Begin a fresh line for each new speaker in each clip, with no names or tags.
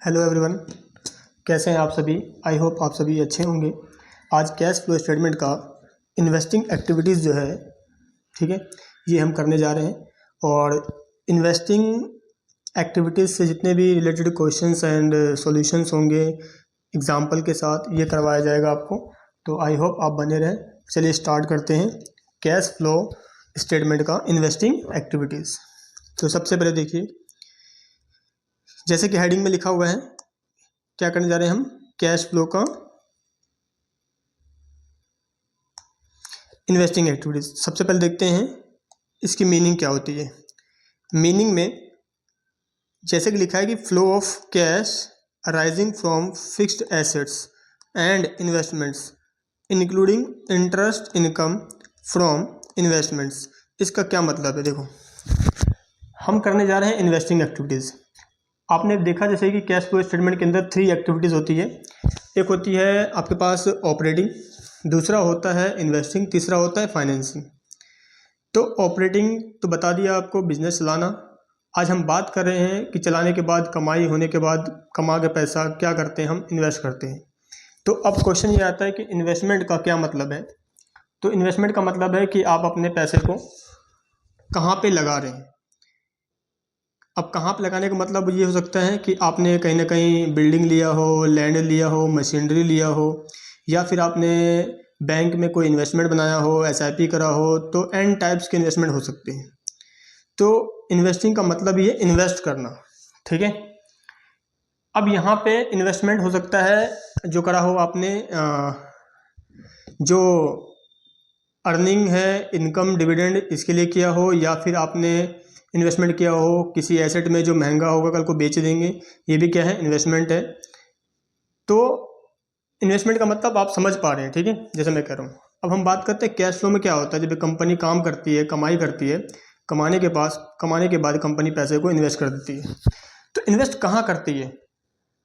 Hello everyone, कैसे हैं आप सभी। आई होप आप सभी अच्छे होंगे। आज कैश फ्लो स्टेटमेंट का इन्वेस्टिंग एक्टिविटीज़ जो है, ठीक है, ये हम करने जा रहे हैं। और इन्वेस्टिंग एक्टिविटीज़ से जितने भी रिलेटेड क्वेश्चंस एंड सॉल्यूशंस होंगे एग्जांपल के साथ, ये करवाया जाएगा आपको। तो आई होप आप बने रहें। चलिए स्टार्ट करते हैं कैश फ्लो स्टेटमेंट का इन्वेस्टिंग एक्टिविटीज़। तो सबसे पहले देखिए, जैसे कि हेडिंग में लिखा हुआ है, क्या करने जा रहे हैं हम, कैश फ्लो का इन्वेस्टिंग एक्टिविटीज। सबसे पहले देखते हैं इसकी मीनिंग क्या होती है। मीनिंग में जैसे कि लिखा है कि flow of cash arising from fixed assets and investments including interest income from investments. इसका क्या मतलब है, देखो हम करने जा रहे हैं इन्वेस्टिंग एक्टिविटीज़। आपने देखा जैसे कि कैश फ्लो स्टेटमेंट के अंदर 3 एक्टिविटीज़ होती है। एक होती है आपके पास ऑपरेटिंग, दूसरा होता है इन्वेस्टिंग, तीसरा होता है फाइनेंसिंग। तो ऑपरेटिंग तो बता दिया आपको, बिजनेस चलाना। आज हम बात कर रहे हैं कि चलाने के बाद, कमाई होने के बाद, कमा के पैसा क्या करते हैं, हम इन्वेस्ट करते हैं। तो अब क्वेश्चन ये आता है कि इन्वेस्टमेंट का क्या मतलब है। तो इन्वेस्टमेंट का मतलब है कि आप अपने पैसे को कहाँ पे लगा रहे हैं। अब कहाँ पे लगाने का मतलब ये हो सकता है कि आपने कहीं ना कहीं बिल्डिंग लिया हो, लैंड लिया हो, मशीनरी लिया हो, या फिर आपने बैंक में कोई इन्वेस्टमेंट बनाया हो, एसआईपी करा हो। तो एन टाइप्स के इन्वेस्टमेंट हो सकते हैं। तो इन्वेस्टिंग का मतलब ये इन्वेस्ट करना, ठीक है। अब यहाँ पे इन्वेस्टमेंट हो सकता है जो करा हो आपने, जो अर्निंग है, इनकम, डिविडेंड, इसके लिए किया हो, या फिर आपने इन्वेस्टमेंट किया हो किसी एसेट में जो महंगा होगा, कल को बेच देंगे, ये भी क्या है, इन्वेस्टमेंट है। तो इन्वेस्टमेंट का मतलब आप समझ पा रहे हैं, ठीक है, जैसे मैं कह रहा हूँ। अब हम बात करते हैं कैश फ्लो में क्या होता है। जब कंपनी काम करती है, कमाई करती है, कमाने के बाद कंपनी पैसे को इन्वेस्ट कर देती है। तो इन्वेस्ट कहाँ करती है,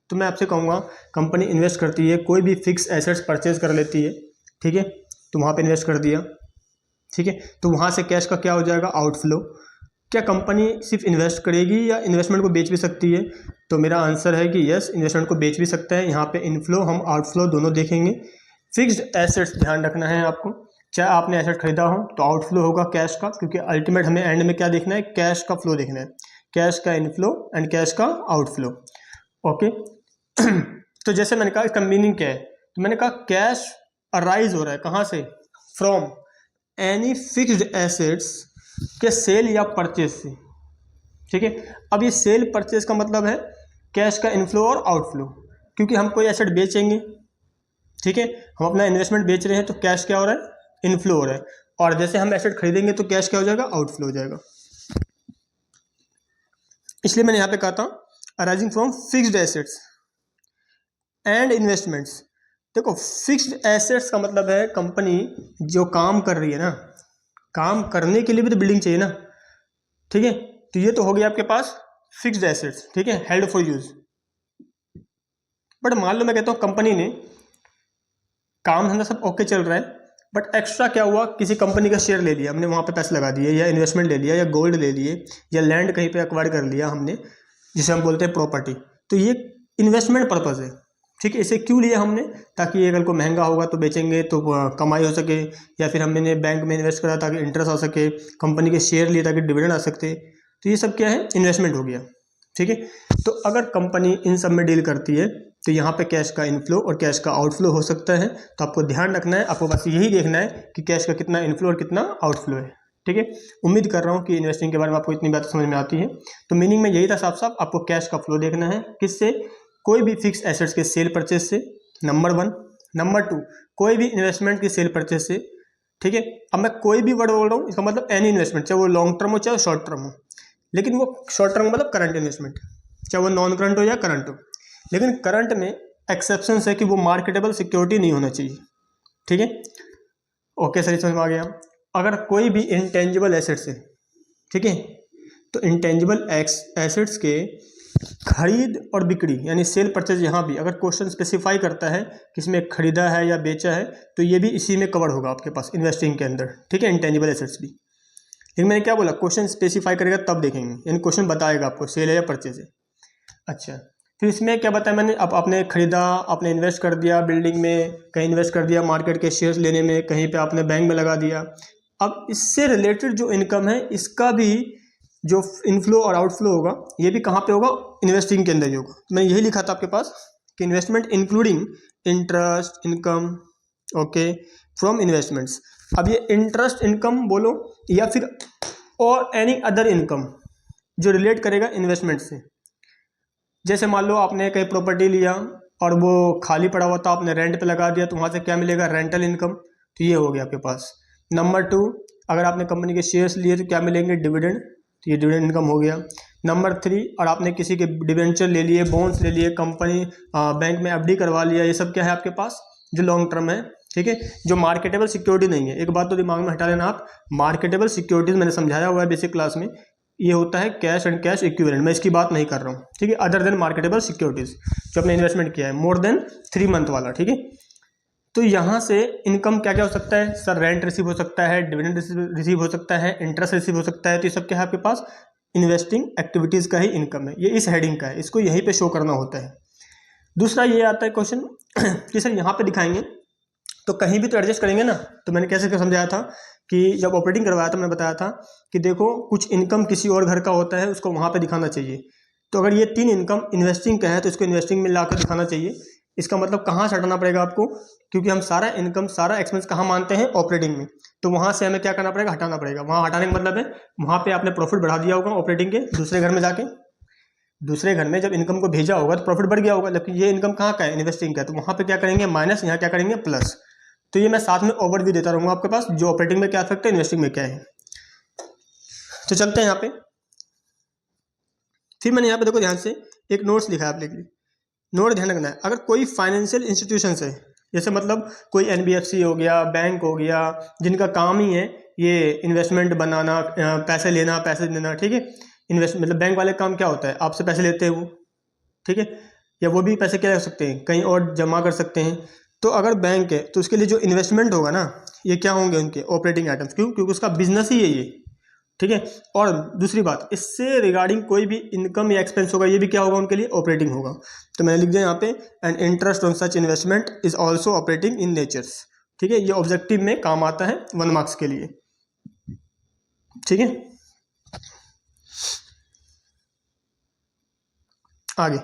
तो मैं आपसे कहूँगा कंपनी इन्वेस्ट करती है, कोई भी फिक्स एसेट्स परचेज कर लेती है, ठीक है, तो वहाँ पे इन्वेस्ट कर दिया, ठीक है। तो वहाँ से कैश का क्या हो जाएगा, आउटफ्लो। क्या कंपनी सिर्फ इन्वेस्ट करेगी या इन्वेस्टमेंट को बेच भी सकती है, तो मेरा आंसर है कि यस, इन्वेस्टमेंट को बेच भी सकता है। यहाँ पे इनफ्लो, हम आउटफ्लो दोनों देखेंगे। फिक्स्ड एसेट्स ध्यान रखना है आपको, चाहे आपने एसेट खरीदा हो तो आउटफ्लो होगा कैश का, क्योंकि अल्टीमेट हमें एंड में क्या देखना है, कैश का फ्लो देखना है, कैश का इनफ्लो एंड कैश का आउटफ्लो। ओके। तो जैसे मैंने कहा इसका मीनिंग क्या है, तो मैंने कहा कैश अराइज हो रहा है कहाँ से, फ्रॉम एनी फिक्स्ड एसेट्स के सेल या परचेज से, ठीक है। अब ये सेल परचेज का मतलब है कैश का इनफ्लो और आउटफ्लो, क्योंकि हम कोई एसेट बेचेंगे, ठीक है, हम अपना इन्वेस्टमेंट बेच रहे हैं, तो कैश क्या हो रहा है, इनफ्लो हो रहा है। और जैसे हम एसेट खरीदेंगे तो कैश क्या हो जाएगा, आउटफ्लो हो जाएगा। इसलिए मैंने यहाँ पे कहा था arising from fixed assets and investments. देखो फिक्स्ड एसेट्स का मतलब है कंपनी जो काम कर रही है ना, काम करने के लिए भी तो बिल्डिंग चाहिए ना, ठीक है। तो ये तो हो गया आपके पास फिक्स्ड एसेट्स, ठीक है, हेल्ड फॉर यूज। बट मान लो मैं कहता हूँ कंपनी ने काम धंधा सब ओके चल रहा है, बट एक्स्ट्रा क्या हुआ, किसी कंपनी का शेयर ले लिया हमने, वहाँ पे पैसे लगा दिए, या इन्वेस्टमेंट ले लिया, या गोल्ड ले लिए, या लैंड कहीं पे एक्वायर कर लिया हमने, जिसे हम बोलते हैं प्रॉपर्टी। तो ये इन्वेस्टमेंट पर्पज़ है, ठीक है। इसे क्यों लिया हमने, ताकि ये अगर को महंगा होगा तो बेचेंगे तो कमाई हो सके, या फिर हमने बैंक में इन्वेस्ट करा ताकि इंटरेस्ट आ सके, कंपनी के शेयर लिए ताकि डिविडेंड आ सकते। तो ये सब क्या है, इन्वेस्टमेंट हो गया, ठीक है। तो अगर कंपनी इन सब में डील करती है तो यहाँ पे कैश का इनफ्लो और कैश का आउटफ्लो हो सकता है। तो आपको ध्यान रखना है, आपको बस यही देखना है कि कैश का कितना इनफ्लो और कितना आउटफ्लो है, ठीक है। उम्मीद कर रहा हूँ कि इन्वेस्टिंग के बारे में आपको इतनी बात समझ में आती है। तो मीनिंग में यही था साफ साफ, आपको कैश का फ्लो देखना है, किससे, कोई भी फिक्स एसेट्स के सेल परचेज से, नंबर 1। नंबर 2, कोई भी इन्वेस्टमेंट की सेल परचेज से, ठीक है। अब मैं कोई भी वर्ड बोल रहा हूँ, इसका मतलब एनी इन्वेस्टमेंट, चाहे वो लॉन्ग टर्म हो चाहे शॉर्ट टर्म हो, लेकिन वो शॉर्ट टर्म मतलब करंट इन्वेस्टमेंट, चाहे वो नॉन करंट हो या करंट हो। लेकिन करंट में एक्सेप्शन है कि वो मार्केटेबल सिक्योरिटी नहीं होना चाहिए, ठीक है। ओके सर, समझ में आ गया। अगर कोई भी इंटेंजिबल एसेट्स है, ठीक है, तो इंटेंजिबल एसेट्स के खरीद और बिक्री यानी सेल परचेज, यहाँ भी अगर क्वेश्चन स्पेसिफाई करता है कि इसमें खरीदा है या बेचा है, तो ये भी इसी में कवर होगा आपके पास इन्वेस्टिंग के अंदर, ठीक है, इंटेंजिबल एसेट्स भी। लेकिन मैंने क्या बोला, क्वेश्चन स्पेसिफाई करेगा तब देखेंगे, यानी क्वेश्चन बताएगा आपको सेल है या परचेज है। अच्छा, फिर इसमें क्या बताया मैंने, अब आपने खरीदा, आपने इन्वेस्ट कर दिया बिल्डिंग में, कहीं इन्वेस्ट कर दिया मार्केट के शेयर्स लेने में, कहीं पे आपने बैंक में लगा दिया। अब इससे रिलेटेड जो इनकम है इसका भी जो इनफ्लो और आउटफ्लो होगा ये भी कहाँ पे होगा, इन्वेस्टिंग के अंदर ही होगा। मैंने यही लिखा था आपके पास कि investment including interest income, okay, from investments. अब ये इंटरेस्ट इनकम बोलो या फिर और एनी अदर इनकम जो रिलेट करेगा इन्वेस्टमेंट से। जैसे मान लो आपने कहीं प्रॉपर्टी लिया और वो खाली पड़ा हुआ था, आपने रेंट पे लगा दिया, तो वहाँ से क्या मिलेगा, रेंटल इनकम। तो ये हो गया आपके पास। नंबर 2, अगर आपने कंपनी के शेयर्स लिए तो क्या मिलेंगे, डिविडेंड, तो ये डिविडेंड इनकम हो गया। नंबर 3, और आपने किसी के डिवेंचर ले लिए, बॉन्ड्स ले लिए, कंपनी बैंक में एफडी करवा लिया, ये सब क्या है आपके पास, जो लॉन्ग टर्म है, ठीक है, जो मार्केटेबल सिक्योरिटी नहीं है। एक बात तो दिमाग में हटा लेना आप, मार्केटेबल सिक्योरिटीज मैंने समझाया हुआ है बेसिक क्लास में, ये होता है कैश एंड कैश इक्विवेलेंट, मैं इसकी बात नहीं कर रहा हूँ, ठीक है, अदर देन मार्केटेबल सिक्योरिटीज जो आपने इन्वेस्टमेंट किया है मोर देन 3 मंथ वाला, ठीक है। तो यहाँ से इनकम क्या क्या हो सकता है सर, रेंट रिसीव हो सकता है, डिविडेंड रिसीव हो सकता है, इंटरेस्ट रिसीव हो सकता है। तो ये सब क्या है आपके पास, इन्वेस्टिंग एक्टिविटीज का ही इनकम है, ये इस हेडिंग का है, इसको यहीं पे शो करना होता है। दूसरा ये आता है क्वेश्चन कि सर यहाँ पे दिखाएंगे तो कहीं भी तो एडजस्ट करेंगे ना। तो मैंने कैसे समझाया था कि जब ऑपरेटिंग करवाया था मैंने बताया था कि देखो कुछ इनकम किसी और घर का होता है, उसको वहाँ पे दिखाना चाहिए। तो अगर ये 3 इनकम इन्वेस्टिंग का है तो इसको इन्वेस्टिंग में लाकर दिखाना चाहिए। इसका मतलब कहाँ से हटाना पड़ेगा आपको, क्योंकि हम सारा इनकम सारा एक्सपेंस कहाँ मानते हैं, ऑपरेटिंग में। तो वहाँ से हमें क्या करना पड़ेगा, हटाना पड़ेगा। वहाँ हटाने का मतलब है वहाँ पे आपने प्रॉफिट बढ़ा दिया होगा ऑपरेटिंग के, दूसरे घर में जाके, दूसरे घर में जब इनकम को भेजा होगा तो प्रॉफिट बढ़ गया होगा, लेकिन ये इनकम कहाँ का है, इन्वेस्टिंग का है। तो वहाँ पे क्या करेंगे, माइनस, यहाँ क्या करेंगे, प्लस। तो ये मैं साथ में ओवरव्यू देता रहूँगा आपके पास, जो ऑपरेटिंग में क्या इफेक्ट है, इन्वेस्टिंग में क्या है। तो चलते हैं यहाँ पे। फिर मैंने यहाँ पे देखो ध्यान से एक नोट्स लिखा है आप लिख लीजिए, नोट ध्यान रखना है। अगर कोई फाइनेंशियल इंस्टीट्यूशन है, जैसे मतलब कोई एनबीएफसी हो गया, बैंक हो गया, जिनका काम ही है ये इन्वेस्टमेंट बनाना, पैसे लेना पैसे देना, ठीक है, इन्वेस्ट मतलब बैंक वाले काम क्या होता है, आपसे पैसे लेते हैं वो, ठीक है, या वो भी पैसे क्या कर सकते हैं, कहीं और जमा कर सकते हैं। तो अगर बैंक है तो उसके लिए जो इन्वेस्टमेंट होगा ना, ये क्या होंगे उनके ऑपरेटिंग आइटम्स, क्यों, क्योंकि उसका बिजनेस ही है ये, ठीक है। और दूसरी बात, इससे रिगार्डिंग कोई भी इनकम या एक्सपेंस होगा, ये भी क्या होगा उनके लिए, ऑपरेटिंग होगा। तो मैंने लिख दिया यहाँ पे, and interest on such investment is also operating in nature's, ठीक है। ये ऑब्जेक्टिव में काम आता है 1 मार्क्स के लिए, ठीक है। आगे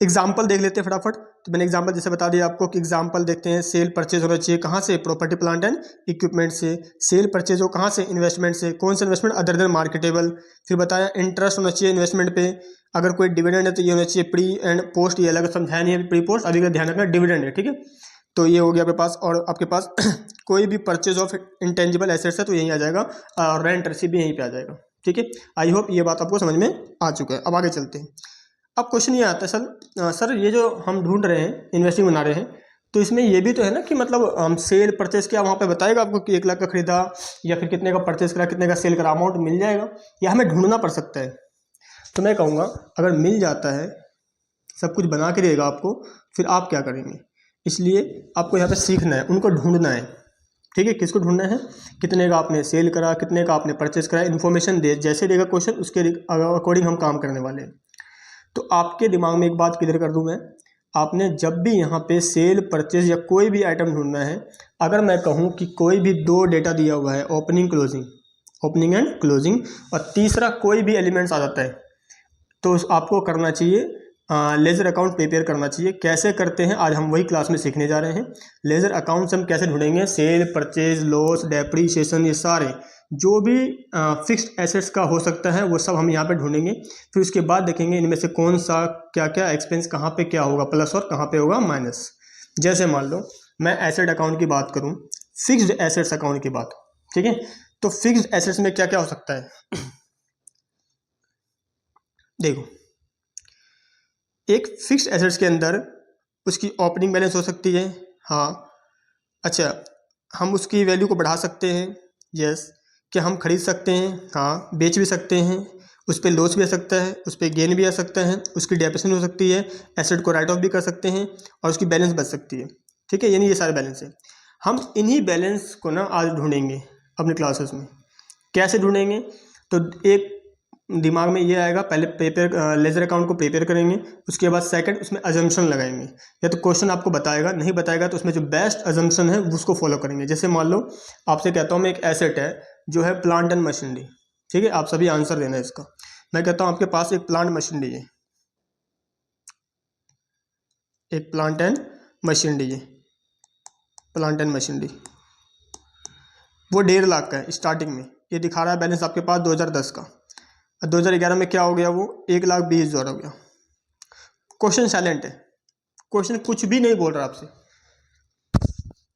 एग्जाम्पल देख लेते हैं फटाफट। तो मैंने एग्जाम्पल जैसे बता दिया आपको कि एग्जाम्पल देखते हैं, सेल परचेज होना चाहिए कहाँ से, प्रॉपर्टी प्लांट एंड इक्विपमेंट से। सेल परचेज हो कहाँ से, इन्वेस्टमेंट से। कौन सा इन्वेस्टमेंट, अदर देन मार्केटेबल। फिर बताया इंटरेस्ट होना चाहिए इन्वेस्टमेंट पे। अगर कोई डिविडेंड है तो ये होना चाहिए प्री एंड पोस्ट, ये अलग समझाया नहीं है, प्री पोस्ट अभी का ध्यान रखना, डिविडेंड है, ठीक है। तो ये हो गया आपके पास। और आपके पास कोई भी परचेज ऑफ इंटेंजिबल एसेट्स है तो यहीं आ जाएगा, और रेंट रिसीव भी यहीं पे आ जाएगा, ठीक है। आई होप ये बात आपको समझ में आ चुका है। अब आगे चलते हैं। अब क्वेश्चन ये आता है सर ये जो हम ढूंढ रहे हैं, इन्वेस्टिंग बना रहे हैं, तो इसमें ये भी तो है ना कि मतलब हम सेल परचेज क्या वहाँ पे बताएगा आपको कि 1 लाख का खरीदा या फिर कितने का परचेज करा, कितने का सेल करा, अमाउंट मिल जाएगा या हमें ढूंढना पड़ सकता है। तो मैं कहूँगा अगर मिल जाता है, सब कुछ बना के देगा आपको, फिर आप क्या करेंगे। इसलिए आपको यहाँ पे सीखना है, उनको ढूंढना है, ठीक है। किसको ढूंढना है, कितने का आपने सेल करा, कितने का आपने परचेज करा, इन्फॉर्मेशन दे, जैसे देगा क्वेश्चन उसके अकॉर्डिंग हम काम करने वाले हैं। तो आपके दिमाग में एक बात क्लियर कर दूं मैं, आपने जब भी यहाँ पे सेल परचेज या कोई भी आइटम ढूंढना है, अगर मैं कहूँ कि कोई भी 2 डेटा दिया हुआ है, opening closing, opening and closing, और तीसरा कोई भी एलिमेंट्स आ जाता है, तो आपको करना चाहिए लेजर अकाउंट प्रिपेयर करना चाहिए। कैसे करते हैं आज हम वही क्लास में सीखने जा रहे हैं। लेजर अकाउंट से हम कैसे ढूंढेंगे, सेल परचेज लॉस डेप्रीशिएशन, ये सारे जो भी फिक्स्ड एसेट्स का हो सकता है वो सब हम यहाँ पे ढूंढेंगे। फिर उसके बाद देखेंगे इनमें से कौन सा क्या क्या एक्सपेंस कहाँ पे क्या होगा प्लस और कहाँ पे होगा माइनस। जैसे मान लो मैं एसेट अकाउंट की बात करूँ, फिक्स्ड एसेट्स अकाउंट की बात, ठीक है। तो फिक्स्ड एसेट्स में क्या क्या हो सकता है, देखो एक फिक्स्ड एसेट्स के अंदर उसकी ओपनिंग बैलेंस हो सकती है, हाँ। अच्छा, हम उसकी वैल्यू को बढ़ा सकते हैं, यस। क्या हम खरीद सकते हैं, हाँ। बेच भी सकते हैं, उस पर लॉस भी आ सकता है, उस पर गेन भी आ सकता है, उसकी डेप्रिसिएशन हो सकती है, एसेट को राइट ऑफ भी कर सकते हैं, और उसकी बैलेंस बच सकती है, ठीक है। यानी ये सारे बैलेंस है। हम इन्हीं बैलेंस को ना आज ढूंढेंगे अपने क्लासेस में। कैसे ढूंढेंगे, तो एक दिमाग में ये आएगा, पहले प्रिपेयर लेजर अकाउंट को प्रिपेयर करेंगे, उसके बाद सेकंड उसमें अजम्पशन लगाएंगे, या तो क्वेश्चन आपको बताएगा, नहीं बताएगा तो उसमें जो बेस्ट अजम्पशन है उसको फॉलो करेंगे। जैसे मान लो आपसे कहता हूँ मैं, एक एसेट है जो है प्लांट एंड मशीनरी, ठीक है, आप सभी आंसर देना है इसका। मैं कहता हूँ आपके पास एक प्लांट मशीनरी है, एक प्लांट एंड मशीनरी है, प्लांट एंड मशीनरी वो 1.5 लाख का है स्टार्टिंग में, ये दिखा रहा है बैलेंस आपके पास 2010 का। 2011 में क्या हो गया, वो 1,20,000 हो गया। क्वेश्चन साइलेंट है, क्वेश्चन कुछ भी नहीं बोल रहा आपसे,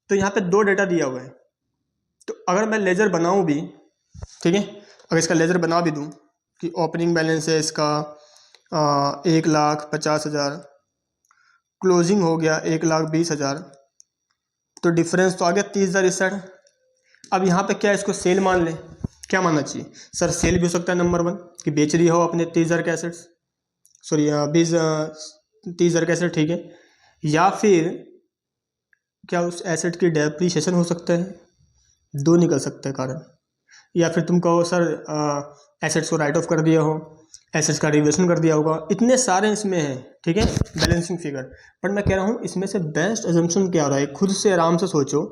तो यहाँ पे 2 डेटा दिया हुआ है। तो अगर मैं लेजर बनाऊँ भी, ठीक है, अगर इसका लेजर बना भी दूँ कि ओपनिंग बैलेंस है इसका 1,50,000, क्लोजिंग हो गया 1,20,000, तो डिफरेंस तो आ गया 30,000 इस साइड। अब यहाँ पे क्या इसको सेल मान लें, क्या मानना चाहिए सर? सेल भी हो सकता है नंबर 1 कि बेच रही हो अपने 30,000 के एसेट्स, सॉरी 30,000 के एसेट, ठीक है, या फिर क्या उस एसेट की डेप्रीशिएशन हो सकता है, 2 निकल सकते हैं कारण। या फिर तुम कहो सर एसेट्स को राइट ऑफ कर दिया हो, एसेट्स का रिवेल्यूशन कर दिया होगा, इतने सारे इसमें हैं, ठीक है, बैलेंसिंग फिगर। बट मैं कह रहा हूँ इसमें से बेस्ट अजम्पशन क्या हो रहा है, खुद से आराम से सोचो,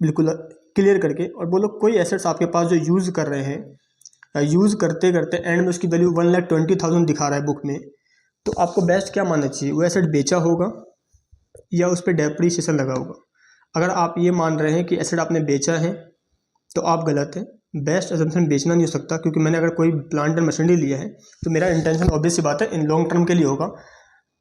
बिल्कुल क्लियर करके, और बोलो कोई एसेट्स आपके पास जो यूज़ कर रहे हैं, यूज़ करते करते एंड में उसकी वैल्यू 1,20,000 दिखा रहा है बुक में, तो आपको बेस्ट क्या मानना चाहिए, वो एसेट बेचा होगा या उस पर डेप्रीशिएशन लगा होगा। अगर आप ये मान रहे हैं कि एसेट आपने बेचा है तो आप गलत हैं, बेस्ट अजम्पशन बेचना नहीं हो सकता, क्योंकि मैंने अगर कोई प्लांट एंड मशीनरी लिया है तो मेरा इंटेंशन ऑब्वियस सी बात है इन लॉन्ग टर्म के लिए होगा,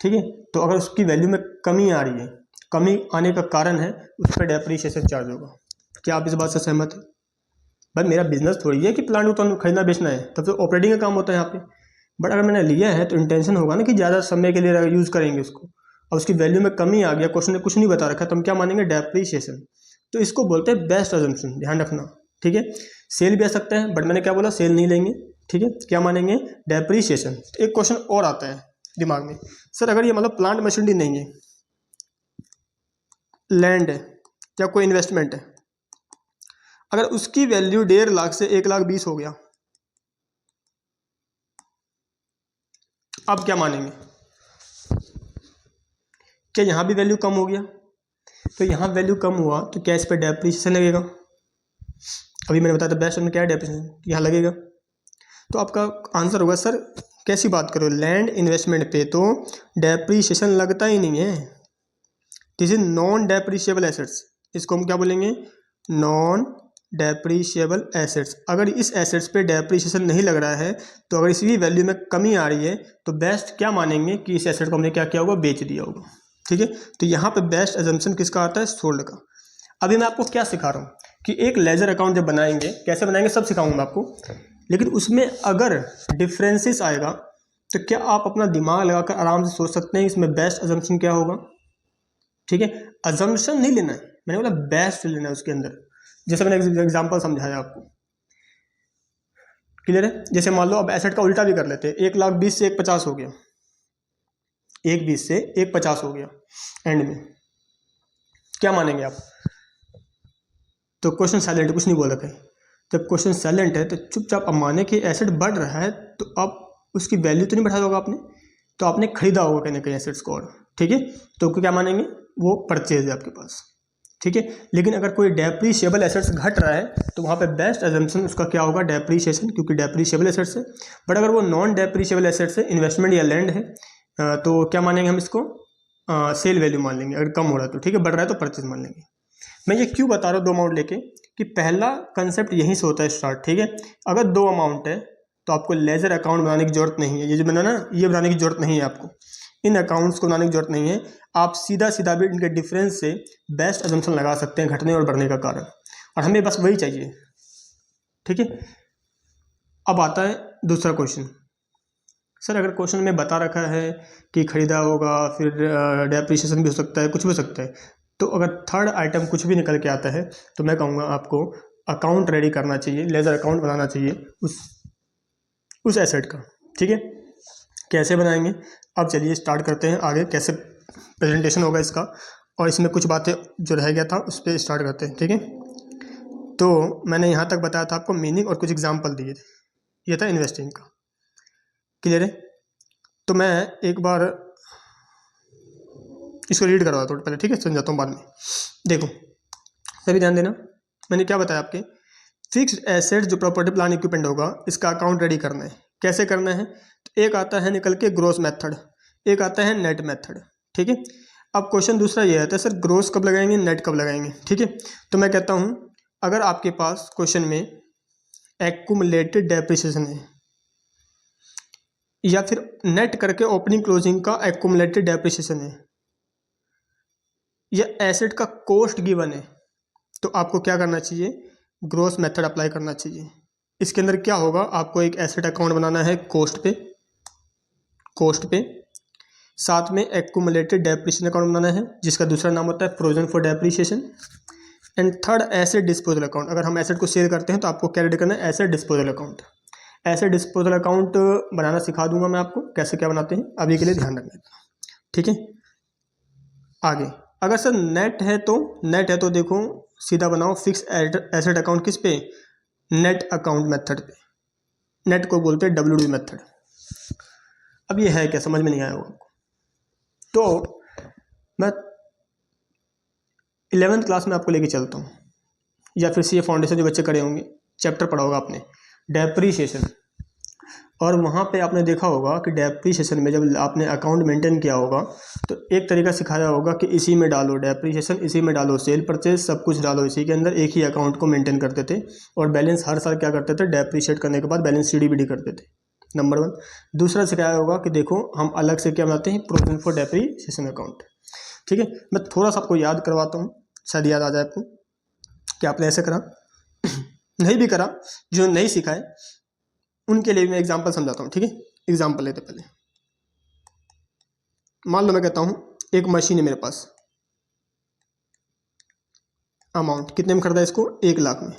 ठीक है। तो अगर उसकी वैल्यू में कमी आ रही है, कमी आने का कारण है उस पर डेप्रीशिएशन चार्ज होगा। क्या आप इस बात से सहमत हैं? भाई मेरा बिजनेस थोड़ी है कि प्लांट को तो खरीदना बेचना है, तब तो ऑपरेटिंग का काम होता है यहाँ पे। बट अगर मैंने लिया है तो इंटेंशन होगा ना कि ज़्यादा समय के लिए यूज़ करेंगे उसको, और उसकी वैल्यू में कमी आ गया, क्वेश्चन ने कुछ नहीं बता रखा, तो हम क्या मानेंगे, डेप्रीशिएशन। तो इसको बोलते हैं बेस्ट अजम्पशन, ध्यान रखना, ठीक है। सेल भी आ सकता है, बट मैंने क्या बोला, सेल नहीं लेंगे, ठीक है, क्या मानेंगे, डेप्रीशिएशन। एक क्वेश्चन और आता है दिमाग में, सर अगर ये मतलब प्लांट मशीनरी नहीं है, लैंड है या कोई इन्वेस्टमेंट है, अगर उसकी वैल्यू 1.5 लाख से 1,20,000 हो गया, अब क्या मानेंगे, क्या यहाँ भी वैल्यू कम हो गया? तो यहाँ वैल्यू कम हुआ तो क्या इस पर डेप्रीशिएशन लगेगा? अभी मैंने बताया था बेस्ट में क्या है, डेप्रीशिएशन यहाँ लगेगा। तो आपका आंसर होगा सर कैसी बात करो, लैंड इन्वेस्टमेंट पे तो डेप्रीशिएशन लगता ही नहीं है, this is non depreciable assets, इसको हम क्या बोलेंगे, नॉन डेप्रीशिएबल एसेट्स। अगर इस एसेट्स पे डेप्रीशिएशन नहीं लग रहा है, तो अगर इसकी वैल्यू में कमी आ रही है, तो बेस्ट क्या मानेंगे कि इस एसेट को हमने क्या किया होगा, बेच दिया होगा, ठीक है। तो यहाँ पे बेस्ट अजम्पशन किसका आता है, सोल्ड का। अभी मैं आपको क्या सिखा रहा हूँ कि एक लेजर अकाउंट जब बनाएंगे, कैसे बनाएंगे सब सिखाऊंगा मैं आपको, लेकिन उसमें अगर डिफरेंसेस आएगा तो क्या आप अपना दिमाग लगाकर आराम से सोच सकते हैं इसमें बेस्ट अजम्पशन क्या होगा, ठीक है। अजम्पशन नहीं लेना है, मैंने बोला बेस्ट लेना है उसके अंदर, जैसे मैंने एग्जांपल समझाया आपको, क्लियर है। जैसे मान लो अब एसेट का उल्टा भी कर लेते हैं, 1,20,000 से 1,50,000 हो गया, 1,20,000 से 1,50,000 हो गया, एंड में क्या मानेंगे आप? तो क्वेश्चन साइलेंट है, कुछ नहीं बोल रखा है। जब क्वेश्चन साइलेंट है तो चुपचाप अब माने कि एसेट बढ़ रहा है, तो अब उसकी वैल्यू तो नहीं बढ़ाया होगा आपने, तो आपने खरीदा होगा कहीं ना कहीं एसेट्स को, और ठीक है, तो क्या मानेंगे, वो परचेज है आपके पास, ठीक है। लेकिन अगर कोई डेप्रीशिएबल एसेट्स घट रहा है तो वहाँ पे बेस्ट अजम्पशन उसका क्या होगा, डेप्रीशिएशन, क्योंकि डेप्रीशिएबल एसेट्स है। बट अगर वो नॉन डेप्रीशिएबल एसेट्स है, इन्वेस्टमेंट या लैंड है, तो क्या मानेंगे हम इसको, सेल वैल्यू मान लेंगे, अगर कम हो रहा है तो, ठीक है, बढ़ रहा है तो परचेज मान लेंगे। मैं ये क्यों बता रहा हूँ 2 अमाउंट लेके, कि पहला कंसेप्ट यहीं से होता है स्टार्ट, ठीक है। अगर 2 अमाउंट है तो आपको लेजर अकाउंट बनाने की जरूरत नहीं है, ये जो मैंने ना ये बनाने की जरूरत नहीं है आपको, इन अकाउंट्स को बनाने की जरूरत नहीं है, आप सीधा सीधा भी इनके डिफरेंस से बेस्ट अजम्पशन लगा सकते हैं घटने और बढ़ने का कारण, और हमें बस वही चाहिए, ठीक है। अब आता है दूसरा क्वेश्चन, सर अगर क्वेश्चन में बता रखा है कि खरीदा होगा, फिर डेप्रीशिएशन भी हो सकता है, कुछ भी हो सकता है, तो अगर थर्ड आइटम कुछ भी निकल के आता है तो मैं कहूँगा आपको अकाउंट रेडी करना चाहिए, लेजर अकाउंट बनाना चाहिए उस एसेट का, ठीक है। कैसे बनाएंगे, अब चलिए स्टार्ट करते हैं, आगे कैसे प्रेजेंटेशन होगा इसका, और इसमें कुछ बातें जो रह गया था उस पर स्टार्ट करते हैं, ठीक है। तो मैंने यहाँ तक बताया था आपको मीनिंग और कुछ एग्जाम्पल दिए थे, ये था इन्वेस्टिंग का। क्लियर है? तो मैं एक बार इसको रीड करवा थोड़ा पहले, ठीक है, समझाता हूँ बाद में। देखो सभी ध्यान देना, मैंने क्या बताया आपके, फिक्स्ड एसेट जो प्रॉपर्टी प्लान इक्विपमेंट होगा इसका अकाउंट रेडी करना है। कैसे करना है? तो एक आता है निकल के ग्रोस मेथड, एक आता है नेट मेथड, ठीक है। अब क्वेश्चन दूसरा ये आता है सर ग्रोस कब लगाएंगे, नेट कब लगाएंगे, ठीक है। तो मैं कहता हूँ अगर आपके पास क्वेश्चन में एक्यूमुलेटेड डेप्रिसिएशन है या फिर नेट करके ओपनिंग क्लोजिंग का एक्यूमुलेटेड डेप्रिसिएशन है या एसेट का कॉस्ट गिवन है, तो आपको क्या करना चाहिए, ग्रोस मेथड अप्लाई करना चाहिए। इसके अंदर क्या होगा, आपको एक एसेट अकाउंट बनाना है कॉस्ट पे, साथ में एक्यूमुलेटेड डेप्रिसिएशन अकाउंट बनाना है जिसका दूसरा नाम होता है provision for depreciation, and third asset disposal account. अगर हम एसेट को सेल करते हैं तो आपको क्या रेडी करना है, asset disposal account. Asset disposal account बनाना सिखा दूंगा मैं आपको कैसे क्या बनाते हैं, अभी के लिए ध्यान रखना, ठीक है। आगे अगर सर नेट है तो देखो सीधा बनाओ फिक्स एसेट अकाउंट किस पे, नेट अकाउंट मेथड पे। नेट को बोलते हैं WD मेथड। अब ये है क्या, समझ में नहीं आया होगा आपको? तो मैं 11th क्लास में आपको लेके चलता हूँ, या फिर CA फाउंडेशन जो बच्चे करे होंगे, चैप्टर पढ़ा होगा आपने डेप्रीशिएशन, और वहाँ पे आपने देखा होगा कि डेप्रीशिएशन में जब आपने अकाउंट मेंटेन किया होगा तो एक तरीका सिखाया होगा कि इसी में डालो डेप्रीशिएशन, इसी में डालो सेल परचेज, सब कुछ डालो इसी के अंदर, एक ही अकाउंट को मेंटेन करते थे और बैलेंस हर साल क्या करते थे, डेप्रीशिएट करने के बाद बैलेंस CDBD करते थे, नंबर 1। दूसरा सिखाया होगा कि देखो हम अलग से क्या बनाते हैं, प्रोविजन फॉर डेप्रीशिएशन अकाउंट, ठीक है। मैं थोड़ा सा आपको याद करवाता हूँ, शायद याद आ जाए आपको कि आपने ऐसे करा नहीं भी करा, जो नहीं सीखा है उनके लिए मैं एग्जांपल समझाता हूँ, ठीक है। एग्जांपल लेते पहले, मान लो मैं कहता हूँ एक मशीन है मेरे पास, अमाउंट कितने में खरीदा इसको, 1 लाख में,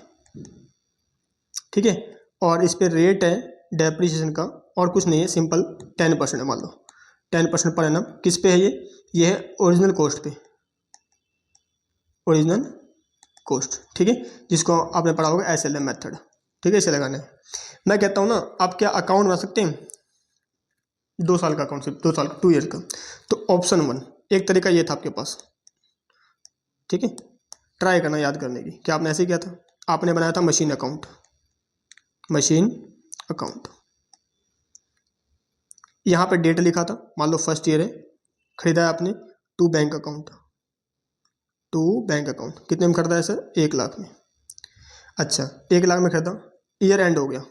ठीक है। और इस पे रेट है डेप्रीशिएशन का और कुछ नहीं है, सिंपल 10% है, मान लो 10% पर एनम। किस पे है ये है ओरिजिनल कॉस्ट पे, ओरिजिनल कॉस्ट, ठीक है, जिसको आपने पढ़ा होगा SLM मेथड, ठीक है, इसे लगाना है। मैं कहता हूँ ना आप क्या अकाउंट बना सकते हैं, 2 साल का अकाउंट, सिर्फ 2 साल का, 2 ईयर का। तो ऑप्शन 1 एक तरीका ये था आपके पास, ठीक है। ट्राई करना याद करने की, क्या आपने ऐसे किया था, आपने बनाया था मशीन अकाउंट, यहाँ पे डेट लिखा था, मान लो फर्स्ट ईयर है, खरीदा है आपने टू बैंक अकाउंट, कितने में खरीदा है सर, 1 लाख में। अच्छा 1 लाख में खरीदा, ईयर एंड हो गया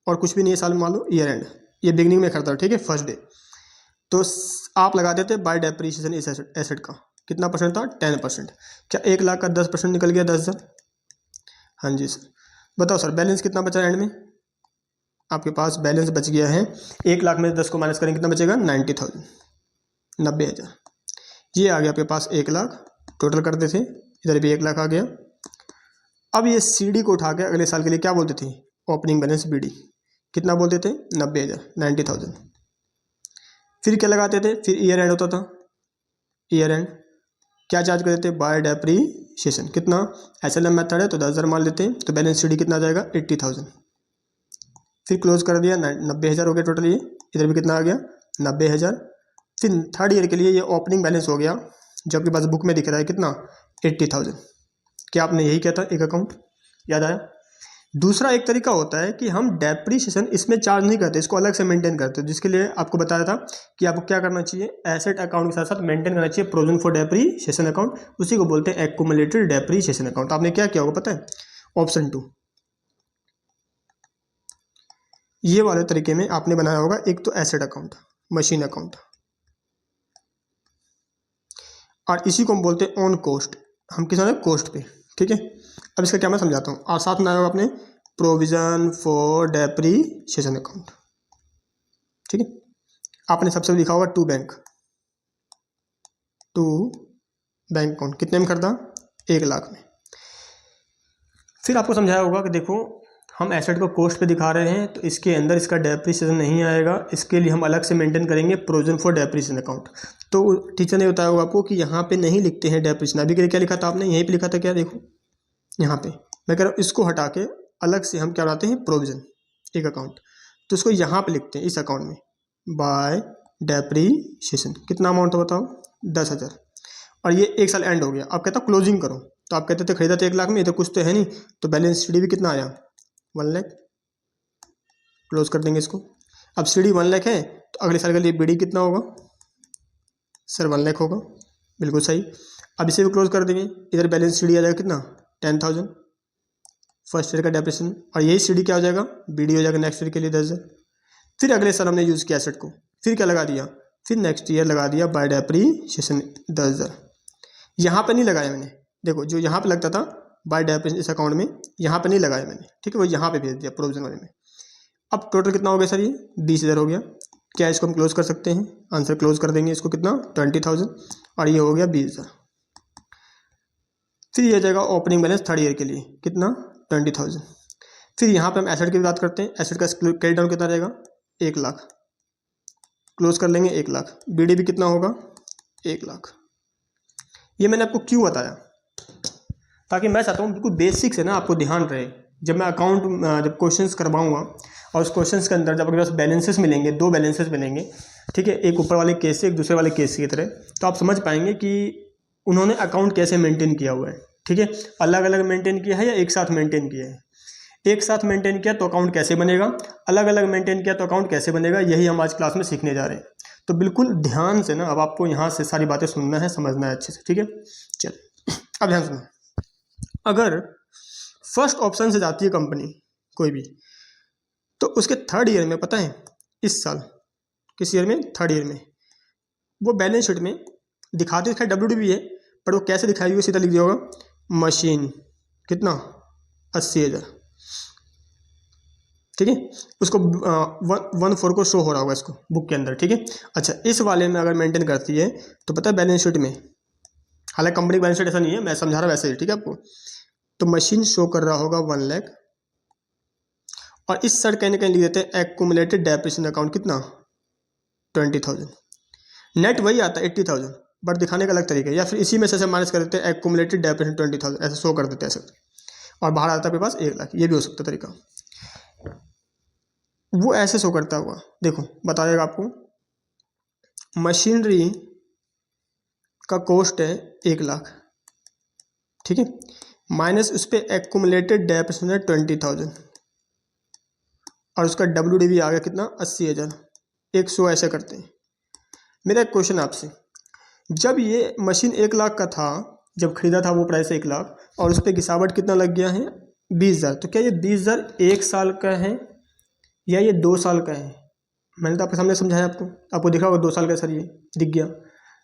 और कुछ भी नहीं है साल में, मान लो ईयर एंड, ये बिगनिंग में खरीदा, ठीक है, फर्स्ट डे। तो आप लगा देते बाय डेप्रीशिएशन इस एसेट का कितना परसेंट था, 10%। क्या 1 लाख का 10% निकल गया, 10,000? हाँ जी सर। बताओ सर बैलेंस कितना बचा एंड में, आपके पास बैलेंस बच गया है 1 लाख में 10 को माइनस करेंगे कितना बचेगा, 90,000, 90,000। ये आ गया आपके पास 1 लाख, टोटल करते थे, इधर भी 1 लाख आ गया। अब ये CD को उठा के अगले साल के लिए क्या बोलते थे, ओपनिंग बैलेंस BD, कितना बोलते थे, 90,000, 90,000। फिर क्या लगाते थे, फिर ईयर एंड होता था, ईयर एंड क्या चार्ज कर देते, बाय डेप्रीशिएशन, कितना, SLM मेथड है तो 10,000 मान लेते हैं, तो बैलेंस CD कितना आ जाएगा, 80,000। फिर क्लोज कर दिया, 90,000 हो गया टोटल, ये इधर भी कितना आ गया, 90,000। फिर थर्ड ईयर के लिए ये ओपनिंग बैलेंस हो गया जो आपके पास बुक में दिख रहा है कितना, 80,000। क्या आपने यही किया था, एक अकाउंट, याद आया? दूसरा एक तरीका होता है कि हम डेप्रीशिएशन इसमें चार्ज नहीं करते, इसको अलग से मेंटेन करते हैं, जिसके लिए आपको बताया था कि आपको क्या करना चाहिए, एसेट अकाउंट के साथ साथ मेंटेन करना चाहिए प्रोविजन फॉर डेप्रीशिएशन अकाउंट, उसी को बोलते हैं एक्यूमुलेटेड डेप्रीशिएशन अकाउंट। आपने क्या किया होगा पता है, ऑप्शन 2 ये वाले तरीके में आपने बनाया होगा, एक तो एसेट अकाउंट, मशीन अकाउंट, और इसी को हम बोलते हैं ऑन कॉस्ट, हम किस कॉस्ट पे, ठीक है। अब इसका क्या मैं समझाता हूँ, और साथ में आया होगा अपने प्रोविजन फॉर डेप्रीशिएशन अकाउंट, ठीक है। आपने सबसे लिखा होगा टू बैंक अकाउंट, कितने में खरीदा, 1 लाख में। फिर आपको समझाया होगा कि देखो हम एसेट को कॉस्ट पे दिखा रहे हैं तो इसके अंदर इसका डेप्रीशिएशन नहीं आएगा, इसके लिए हम अलग से मेंटेन करेंगे प्रोविजन फॉर डेप्रीशिएशन अकाउंट। तो टीचर ने बताया होगा आपको कि यहाँ पे नहीं लिखते हैं डेप्रीशिएशन, अभी के लिए क्या लिखा था आपने, यहीं पे लिखा था क्या, देखो यहाँ पे मैं कह रहा हूँ इसको हटा के अलग से हम क्या बनाते हैं, प्रोविजन, एक अकाउंट, तो उसको यहाँ पे लिखते हैं इस अकाउंट में, बाय डेप्रीशिएशन। कितना अमाउंट था बताओ, 10,000। और ये एक साल एंड हो गया, अब कहता क्लोजिंग करो, तो आप कहते थे खरीदा था 1 लाख में, इधर कुछ तो है नहीं, तो बैलेंस शीट भी कितना आया, 1 लाख। क्लोज कर देंगे इसको। अब सीडी 1 लाख है, तो अगले साल के लिए बीडी कितना होगा सर, 1 लाख होगा, बिल्कुल सही। अब इसे भी क्लोज कर देंगे, इधर बैलेंस सीडी आ जाएगा कितना, 10,000 फर्स्ट ईयर का डेप्रिसिएशन, और यही सीडी क्या हो जाएगा, बीडी हो जाएगा नेक्स्ट ईयर के लिए 10,000। फिर अगले साल हमने यूज़ किया एसेट को, फिर क्या लगा दिया, फिर नेक्स्ट ईयर लगा दिया बाय डेप्रिसिएशन 10,000। यहाँ पे नहीं लगाया मैंने, देखो जो यहाँ पे लगता था बाय डेप्रिसिएशन इस अकाउंट में, यहाँ पे नहीं लगाया मैंने, ठीक है, वो यहाँ पे भेज दिया प्रोविजन वाले में। अब टोटल कितना हो गया सर, ये 20,000 हो गया। क्या इसको हम क्लोज कर सकते हैं, आंसर क्लोज कर देंगे इसको, कितना 20,000, और ये हो गया 20,000। फिर ये जाएगा ओपनिंग बैलेंस थर्ड ईयर के लिए, कितना 20,000। फिर यहाँ पे हम एसेट की बात करते हैं, एसेट का क्रेडिट डाउन कितना रहेगा, 1 लाख, क्लोज कर लेंगे 1 लाख। बीडी भी कितना होगा, 1 लाख। ये मैंने आपको क्यों बताया, ताकि मैं चाहता हूँ बिल्कुल बेसिक से ना आपको ध्यान रहे, जब मैं अकाउंट जब क्वेश्चंस करवाऊंगा और उस क्वेश्चंस के अंदर जब आपके पास बैलेंसेस मिलेंगे, 2 बैलेंसेस मिलेंगे, ठीक है, एक ऊपर वाले केस से एक दूसरे वाले केस की तरह, तो आप समझ पाएंगे कि उन्होंने अकाउंट कैसे मेंटेन किया हुआ है, ठीक है, अलग अलग मेंटेन किया है या एक साथ मेंटेन किया है। एक साथ मेंटेन किया तो अकाउंट कैसे बनेगा, अलग अलग मेंटेन किया तो अकाउंट कैसे बनेगा, यही हम आज क्लास में सीखने जा रहे हैं। तो बिल्कुल ध्यान से ना अब आपको यहाँ से सारी बातें सुनना है, समझना है अच्छे से, ठीक है। चल अब ध्यान सुनो, अगर फर्स्ट ऑप्शन से जाती है कंपनी कोई भी, तो उसके थर्ड ईयर में, पता है इस साल किस ईयर में, थर्ड ईयर में, वो बैलेंस शीट में दिखाते दिखाई WDV है, पर वो कैसे दिखाई हुई सीधा लिख दिया होगा, मशीन कितना 80,000, ठीक है, उसको 1/4 को शो हो रहा होगा इसको बुक के अंदर, ठीक है। अच्छा इस वाले में अगर मेंटेन करती है तो पता है बैलेंस शीट में, हालांकि कंपनी बैलेंस शीट ऐसा नहीं है, मैं समझा रहा वैसे ही, ठीक है आपको, तो मशीन शो कर रहा होगा 1 लाख, और इस साइड कहीं ना कहीं लिख देते हैं एक्यूमुलेटेड डेप्रिसिएशन अकाउंट कितना 20,000, नेट वही आता है 80,000, बट दिखाने का अलग तरीका है, या फिर इसी में से माइनस कर देते हैं एक्यूमुलेटेड डेप्रिसिएशन 20,000, ऐसे शो कर देते हैं ऐसे, और बाहर आता है आपके पास 1 लाख, ये भी हो सकता है तरीका। वो ऐसे शो करता हुआ देखो बताएगा आपको, मशीनरी का कॉस्ट है 1 लाख, ठीक है, माइनस उस पर एक्यूमुलेटेड डेप्रिसिएशन है 20,000, और उसका WDV आ गया कितना 80,000, 100 ऐसे करते हैं। मेरा एक क्वेश्चन आपसे, जब ये मशीन 1 लाख का था, जब खरीदा था वो प्राइस 1 लाख, और उस पर गिसावट कितना लग गया है 20,000, तो क्या ये 20,000 1 साल का है या ये 2 साल का है। मैंने तो आपके सामने समझाया, आपको दिखा होगा 2 साल का सर, ये दिख गया।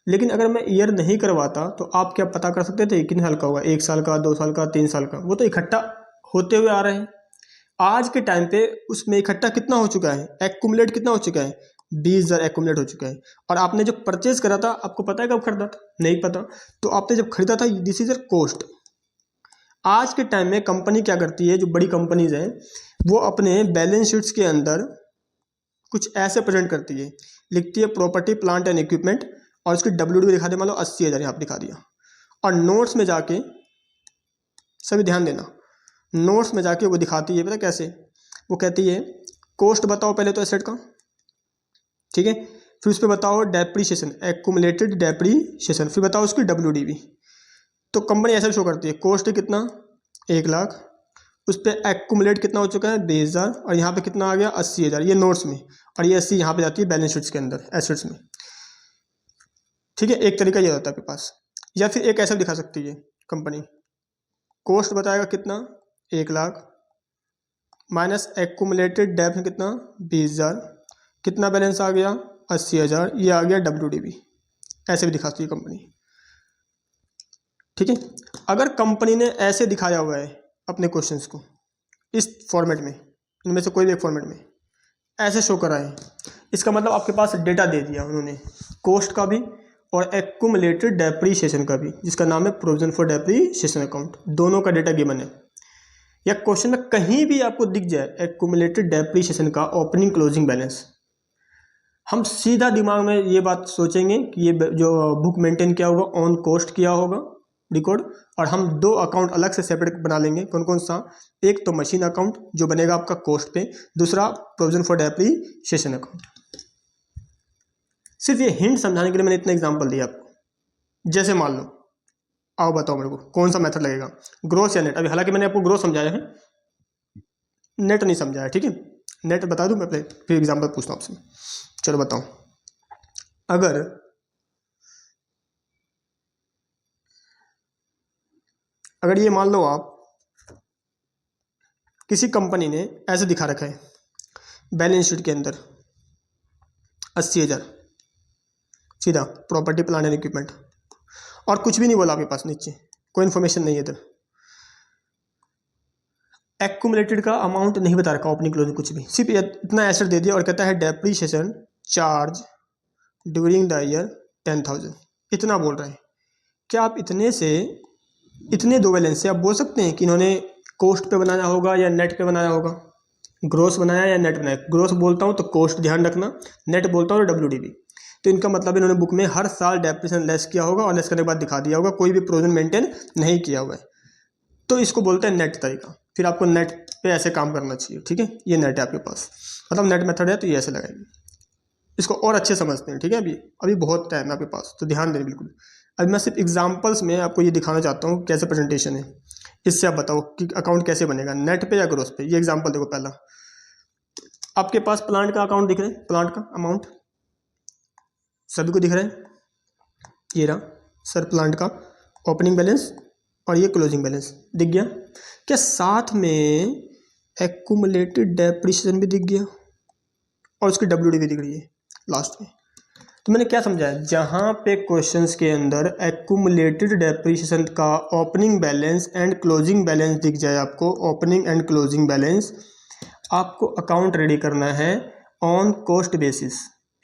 लेकिन अगर मैं ईयर नहीं करवाता तो आप क्या पता कर सकते थे कितने साल का होगा, 1 साल का, 2 साल का, 3 साल का, वो तो इकट्ठा होते हुए आ रहे हैं। आज के टाइम पे उसमें इकट्ठा कितना हो चुका है, एक्यूमुलेट कितना हो चुका है, 20,000 एक्यूमुलेट हो चुका है। और आपने जब परचेज करा था, आपको पता है कब खरीदा था, नहीं पता, तो आपने जब खरीदा था, दिस इज योर कॉस्ट। आज के टाइम में कंपनी क्या करती है, जो बड़ी कंपनीज हैं, वो अपने बैलेंस शीट्स के अंदर कुछ ऐसे प्रेजेंट करती है, लिखती है प्रॉपर्टी प्लांट एंड इक्विपमेंट, और उसकी WDV दिखा दे, मान लो 80,000 यहाँ पर दिखा दिया, और नोट्स में जाके, सभी ध्यान देना, नोट्स में जाके वो दिखाती है, पता कैसे, वो कहती है कॉस्ट बताओ पहले तो एसेट का, ठीक है, फिर उस पर बताओ डेप्रीशिएशन, एक्यूमुलेटेड डेप्रीशिएशन, फिर बताओ उसकी WDV। तो कंपनी ऐसा शो करती है, कॉस्ट कितना 1 लाख, उस पर एक्यूमुलेट कितना हो चुका है 20,000, और यहाँ पे कितना आ गया 80,000, ये नोट्स में, और ये 80 यहाँ पे जाती है बैलेंस शीट्स के अंदर एसेट्स में, ठीक है। एक तरीका ये होता है आपके पास, या फिर एक ऐसा दिखा सकती है कंपनी, कॉस्ट बताएगा कितना 1 लाख, माइनस एक्यूमुलेटेड डेप्थ कितना 20,000, कितना बैलेंस आ गया 80,000, ये आ गया WDV, ऐसे भी दिखाती है कंपनी, ठीक है। अगर कंपनी ने ऐसे दिखाया हुआ है अपने क्वेश्चंस को, इस फॉर्मेट में, इनमें से कोई भी एक फॉर्मेट में ऐसे शो करा है, इसका मतलब आपके पास डेटा दे दिया उन्होंने, कॉस्ट का भी और एक्यूमुलेटेड डेप्रीशिएशन का भी, जिसका नाम है प्रोविजन फॉर डेप्रीशिएशन अकाउंट, दोनों का डेटा गिवन है। या क्वेश्चन में कहीं भी आपको दिख जाए एक्यूमुलेटेड डेप्रीशिएशन का ओपनिंग क्लोजिंग बैलेंस, हम सीधा दिमाग में ये बात सोचेंगे कि ये जो बुक मेंटेन किया होगा ऑन कॉस्ट किया होगा, रिकॉर्ड, और हम दो अकाउंट अलग से सेपरेट बना लेंगे। कौन कौन सा? एक तो मशीन अकाउंट जो बनेगा आपका कॉस्ट पे, दूसरा प्रोविजन फॉर डेप्रीशिएशन अकाउंट। सिर्फ ये हिंट समझाने के लिए मैंने इतना एग्जांपल दिया आपको। जैसे मान लो, आओ बताओ मेरे को कौन सा मेथड लगेगा, ग्रोस या नेट? अभी हालांकि मैंने आपको ग्रोस समझाया है, नेट नहीं समझाया, ठीक है। नेट बता दूं मैं पहले, फिर एग्जांपल पूछता हूँ आपसे। चलो बताओ, अगर ये मान लो आप किसी कंपनी ने ऐसे दिखा रखा है बैलेंस शीट के अंदर 80,000 सीधा प्रॉपर्टी प्लांट एंड इक्विपमेंट, और कुछ भी नहीं बोला आपके पास, नीचे कोई इन्फॉर्मेशन नहीं है इधर, एक्यूमुलेटेड का अमाउंट नहीं बता रखा, ओपनिंग क्लोजिंग कुछ भी, सिर्फ इतना एसेट दे दिया और कहता है depreciation charge during the year 10,000, इतना बोल रहे हैं। क्या आप इतने दो बैलेंस से आप बोल सकते हैं कि इन्होंने कॉस्ट पे बनाया होगा या नेट पे बनाया होगा, ग्रोस बनाया या नेट बनाया? ग्रोस बोलता हूँ तो कॉस्ट ध्यान रखना, नेट बोलता हूँ तो WDV। तो इनका मतलब इन्होंने बुक में हर साल डेप्रिसिएशन लेस किया होगा और लेस करने के बाद दिखा दिया होगा, कोई भी प्रोविजन मेंटेन नहीं किया हुआ है, तो इसको बोलते हैं नेट तरीका। फिर आपको नेट पे ऐसे काम करना चाहिए, ठीक है। ये नेट है आपके पास, मतलब नेट मेथड है, तो ये ऐसे लगाएंगे। इसको और अच्छे समझते हैं, ठीक है। अभी बहुत टाइम है आपके पास, तो ध्यान दें बिल्कुल। अभी मैं सिर्फ एग्जांपल्स में आपको ये दिखाना चाहता हूँ कैसे प्रेजेंटेशन है। इससे आप बताओ कि अकाउंट कैसे बनेगा, नेट पे या ग्रोस पे। ये एग्जांपल देखो, पहला आपके पास प्लांट का अकाउंट दिख रहा है, प्लांट का अमाउंट सभी को दिख रहा है, ये रहा सर प्लांट का ओपनिंग बैलेंस, और ये क्लोजिंग बैलेंस दिख गया। क्या साथ में एक्यूमुलेटेड डेप्रिसिएशन भी दिख गया और उसकी WDV दिख रही है लास्ट में? तो मैंने क्या समझाया, जहाँ पे क्वेश्चंस के अंदर एक्यूमुलेटेड डेप्रिसिएशन का opening balance and closing balance दिख जाए आपको, ओपनिंग एंड क्लोजिंग बैलेंस, आपको अकाउंट रेडी करना है ऑन कॉस्ट बेसिस।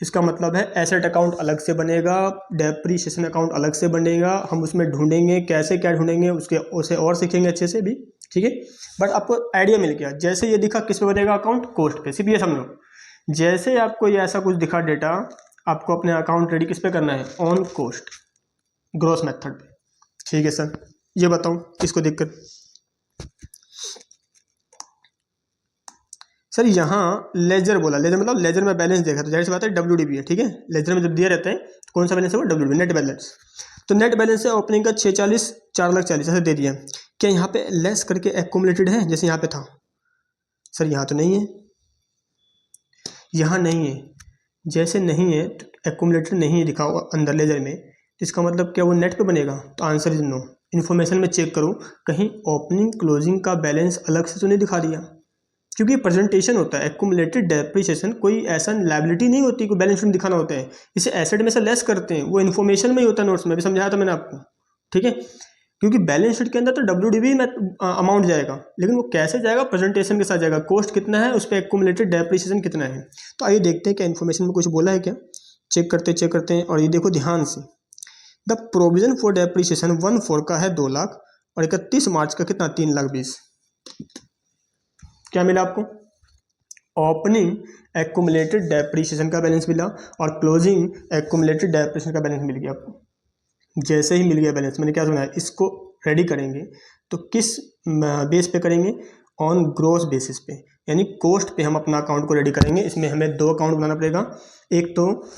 इसका मतलब है एसेट अकाउंट अलग से बनेगा, डेप्रिसिएशन अकाउंट अलग से बनेगा, हम उसमें ढूंढेंगे कैसे क्या ढूंढेंगे उसे और सीखेंगे अच्छे से भी, ठीक है। बट आपको आइडिया मिल गया, जैसे ये दिखा किस पे बनेगा अकाउंट, कॉस्ट पे। सिर्फ ये समझो, जैसे आपको ये ऐसा कुछ दिखा डेटा, आपको अपने अकाउंट रेडी किस पे करना है, ऑन कॉस्ट ग्रोस मेथड पे, ठीक है सर। ये बताओ किसको दिक्कत? सर यहाँ लेजर बोला, लेजर मतलब लेजर में बैलेंस देखा, तो जाहिर सी बात है WDV है, ठीक है। लेजर में जब दिए रहते हैं तो कौन सा बैलेंस है वो, WDV नेट बैलेंस। तो नेट बैलेंस है ओपनिंग का 640 4,40,000 ऐसे दे दिया। क्या यहाँ पे लेस करके एक्यूमुलेटेड है जैसे यहाँ पे था? सर यहाँ तो नहीं है, यहाँ नहीं है, जैसे नहीं है तो एक्यूमुलेटेड नहीं है दिखा हुआ अंदर लेजर में, तो इसका मतलब क्या वो नेट पे बनेगा? तो आंसर इज नो। इन्फॉर्मेशन में चेक करो कहीं ओपनिंग क्लोजिंग का बैलेंस अलग से तो नहीं दिखा दिया, क्योंकि प्रेजेंटेशन होता है, एक्यूमुलेटेड डेप्रिसिएशन कोई ऐसा लायबिलिटी नहीं होती, कोई बैलेंस शीट दिखाना होता है, इसे एसेट में से लेस करते हैं, वो इन्फॉर्मेशन में ही होता है, नोट्स में भी समझाया था मैंने आपको, ठीक है। क्योंकि बैलेंस शीट के अंदर तो WDV में अमाउंट जाएगा, लेकिन वो कैसे जाएगा, प्रेजेंटेशन के साथ जाएगा, कॉस्ट कितना है उस पर एक्यूमुलेटेड डेप्रिसिएशन कितना है। तो आइए देखते हैं क्या इन्फॉर्मेशन में कुछ बोला है क्या, चेक करते हैं। और ये देखो ध्यान से, द प्रोविजन फॉर डेप्रिसिएशन 1/4 का है 2 लाख, और 31 मार्च का कितना, 3,20,000। क्या मिला आपको? ओपनिंग एक्यूमुलेटेड डेप्रिसिएशन का बैलेंस मिला और क्लोजिंग एक्यूमुलेटेड डेप्रिसिएशन का बैलेंस मिल गया आपको। जैसे ही मिल गया बैलेंस, मैंने क्या सुना है, इसको रेडी करेंगे तो किस बेस पे करेंगे, ऑन ग्रोस बेसिस पे, यानी कॉस्ट पे हम अपना अकाउंट को रेडी करेंगे। इसमें हमें 2 अकाउंट बनाना पड़ेगा, एक तो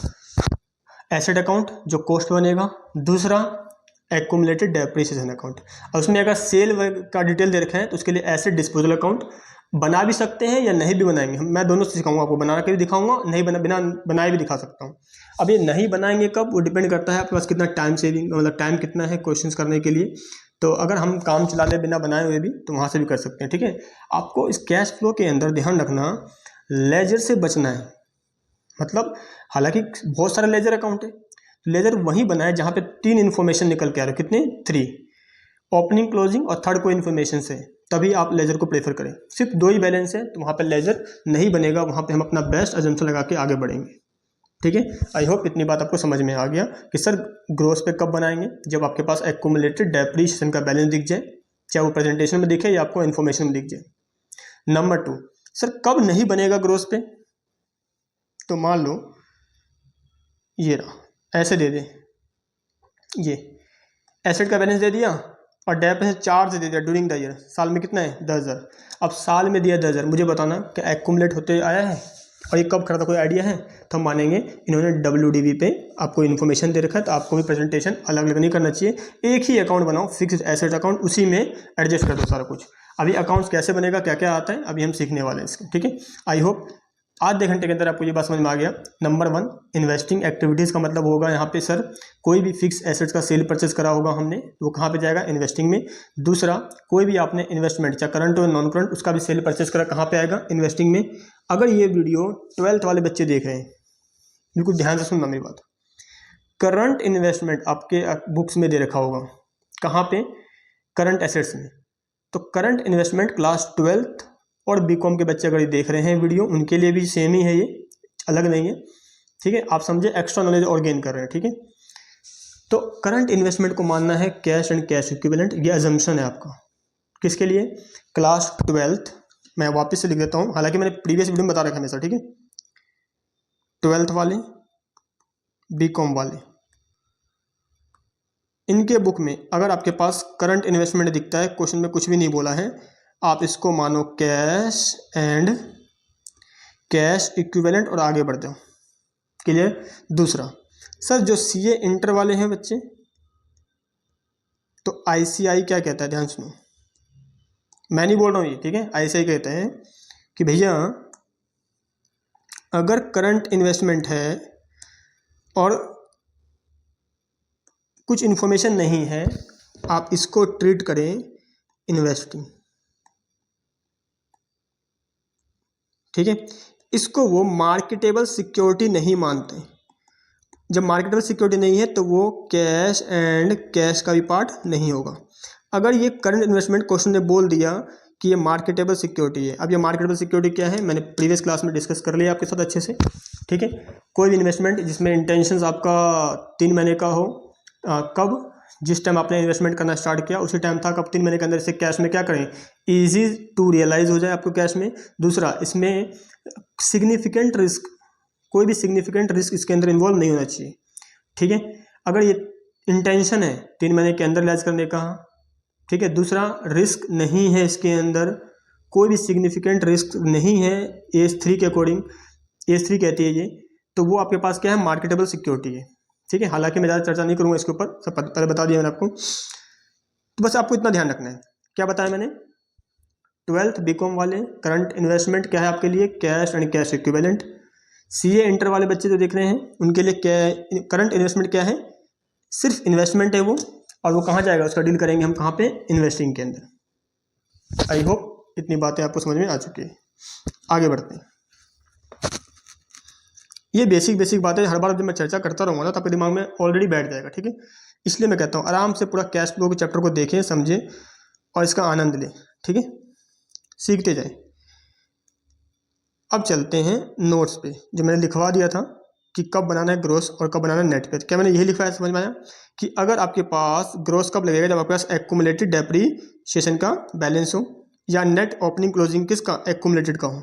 एसेट अकाउंट जो कॉस्ट बनेगा, दूसरा एक्यूमुलेटेड डेप्रिसिएशन अकाउंट। और उसमें अगर सेल का डिटेल दे रखा है तो उसके लिए एसेट डिस्पोजल अकाउंट बना भी सकते हैं या नहीं भी बनाएंगे, मैं दोनों से सिखाऊंगा आपको, बना के भी दिखाऊंगा, नहीं बिना बनाए भी दिखा सकता हूँ। अब ये नहीं बनाएंगे कब, वो डिपेंड करता है आपके पास कितना टाइम सेविंग, मतलब टाइम कितना है क्वेश्चंस करने के लिए। तो अगर हम काम चला ले बिना बनाए हुए भी तो वहाँ से भी कर सकते हैं, ठीक है। आपको इस कैश फ्लो के अंदर ध्यान रखना, लेजर से बचना है। मतलब हालांकि बहुत सारे लेजर अकाउंट है, लेजर वहीं बनाए जहाँ पे 3 इन्फॉर्मेशन निकल के आ रहे, कितने, 3, ओपनिंग क्लोजिंग और थर्ड को इन्फॉर्मेशन से, तभी आप लेजर को प्रेफर करें। सिर्फ 2 ही बैलेंस है तो वहाँ पे लेजर नहीं बनेगा, वहाँ पे हम अपना बेस्ट अजम्पशन लगा के आगे बढ़ेंगे, ठीक है। आई होप इतनी बात आपको समझ में आ गया कि सर ग्रोस पे कब बनाएंगे, जब आपके पास एक्यूमुलेटेड डेप्रिसिएशन का बैलेंस दिख जाए, चाहे वो प्रेजेंटेशन में दिखे या आपको इन्फॉर्मेशन में दिख जाए। नंबर 2, सर कब नहीं बनेगा ग्रोस पे? तो मान लो ये रहा, ऐसे दे दे, ये एसेट का बैलेंस दे दिया और डेप्रिसिएशन चार्ज दे दिया ड्यूरिंग द ईयर, साल में कितना है 10,000। अब साल में दिया 10,000, मुझे बताना कि एक्यूमुलेट होते आया है और ये कब खड़ा था, कोई आइडिया है? तो हम मानेंगे इन्होंने WDV पे आपको इन्फॉर्मेशन दे रखा है, तो आपको भी प्रेजेंटेशन अलग अलग नहीं करना चाहिए, एक ही अकाउंट बनाओ, फिक्स्ड एसेट अकाउंट, उसी में एडजस्ट कर दो सारा कुछ। अभी अकाउंट्स कैसे बनेगा, क्या क्या आता है, अभी हम सीखने वाले हैं इसके, ठीक है। आई होप आधे घंटे के अंदर आपको ये बात समझ में आ गया। नंबर 1, इन्वेस्टिंग एक्टिविटीज़ का मतलब होगा यहाँ पे सर कोई भी फिक्स एसेट्स का सेल परचेज करा होगा हमने, वो कहाँ पे जाएगा, इन्वेस्टिंग में। दूसरा, कोई भी आपने इन्वेस्टमेंट चाहे करंट हो नॉन करंट, उसका भी सेल परचेज करा, कहाँ पे आएगा, इन्वेस्टिंग में। अगर ये वीडियो 12th वाले बच्चे देख रहे हैं, बिल्कुल ध्यान से सुनना मेरी बात, करंट इन्वेस्टमेंट आपके बुक्स में दे रखा होगा, कहाँ पे, करंट एसेट्स में। तो करंट इन्वेस्टमेंट क्लास 12th और बीकॉम के बच्चे अगर ये देख रहे हैं वीडियो, उनके लिए भी सेम ही है, ये अलग नहीं है, ठीक है। आप समझे, एक्स्ट्रा नॉलेज और गेन कर रहे हैं, ठीक है। तो करंट इन्वेस्टमेंट को मानना है कैश एंड कैश इक्विवेलेंट, ये अजम्पशन है आपका, किसके लिए, क्लास 12th। मैं वापस से लिख देता हूँ, हालांकि मैंने प्रीवियस वीडियो में बता रखा है हमेशा, ठीक है। 12th वाले, बीकॉम वाले, इनके बुक में अगर आपके पास करंट इन्वेस्टमेंट दिखता है, क्वेश्चन में कुछ भी नहीं बोला है, आप इसको मानो कैश एंड कैश इक्विवेलेंट और आगे बढ़ जाओ, क्लियर। दूसरा, सर जो CA इंटर वाले हैं बच्चे, तो ICI क्या कहता है, ध्यान सुनो, मैं नहीं बोल रहा हूँ ये, ठीक है। ICI कहते हैं कि भैया अगर करंट इन्वेस्टमेंट है और कुछ इन्फॉर्मेशन नहीं है, आप इसको ट्रीट करें इन्वेस्टिंग, ठीक है। इसको वो मार्केटेबल सिक्योरिटी नहीं मानते। जब मार्केटेबल सिक्योरिटी नहीं है तो वो कैश एंड कैश का भी पार्ट नहीं होगा। अगर ये करंट इन्वेस्टमेंट क्वेश्चन ने बोल दिया कि ये मार्केटेबल सिक्योरिटी है, अब ये मार्केटेबल सिक्योरिटी क्या है, मैंने प्रीवियस क्लास में डिस्कस कर लिया आपके साथ अच्छे से, ठीक है। कोई भी इन्वेस्टमेंट जिसमें इंटेंशन आपका 3 महीने का हो, कब, जिस टाइम आपने इन्वेस्टमेंट करना स्टार्ट किया उसी टाइम था, कब, 3 महीने के अंदर इसे कैश में क्या करें, ईजी टू रियलाइज हो जाए आपको कैश में। दूसरा, इसमें सिग्निफिकेंट रिस्क, कोई भी सिग्निफिकेंट रिस्क इसके अंदर इन्वॉल्व नहीं होना चाहिए, ठीक है। अगर ये इंटेंशन है 3 महीने के अंदर रियलाइज करने का, ठीक है। दूसरा, रिस्क नहीं है इसके अंदर, कोई भी सिग्निफिकेंट रिस्क नहीं है एज 3 के अकॉर्डिंग, एज 3 कहती है ये, तो वो आपके पास क्या है, मार्केटेबल सिक्योरिटी है, ठीक है। हालांकि मैं ज़्यादा चर्चा नहीं करूँगा इसके ऊपर, सब पहले बता दिया मैंने आपको। तो बस आपको इतना ध्यान रखना है, क्या बताया मैंने, 12th बीकॉम वाले करंट इन्वेस्टमेंट क्या है आपके लिए, cash and cash equivalent. CA inter वाले बच्चे जो देख रहे हैं उनके लिए क्या, करंट इन्वेस्टमेंट क्या है, सिर्फ इन्वेस्टमेंट है वो, और वो कहाँ जाएगा, उसका डील करेंगे हम कहाँ पे, इन्वेस्टिंग के अंदर। आई होप इतनी बातें आपको समझ में आ चुकी है। आगे बढ़ते हैं। ये बेसिक बातें हर बार जब मैं चर्चा करता रहूँगा ना तो आपके दिमाग में ऑलरेडी बैठ जाएगा, ठीक है। इसलिए मैं कहता हूँ आराम से पूरा कैश फ्लो के चैप्टर को देखें, समझें और इसका आनंद लें, ठीक है, सीखते जाएं। अब चलते हैं नोट्स पे, जो मैंने लिखवा दिया था कि कब बनाना है ग्रोस और कब बनाना है नेट पे। क्या मैंने यही लिखा है, समझ में आया, कि अगर आपके पास ग्रोस कब लगेगा, जब आपके पास एक्यूमुलेटेड डेप्रीशिएशन का बैलेंस हो, या नेट ओपनिंग क्लोजिंग किसका, एक्यूमुलेटेड का हो।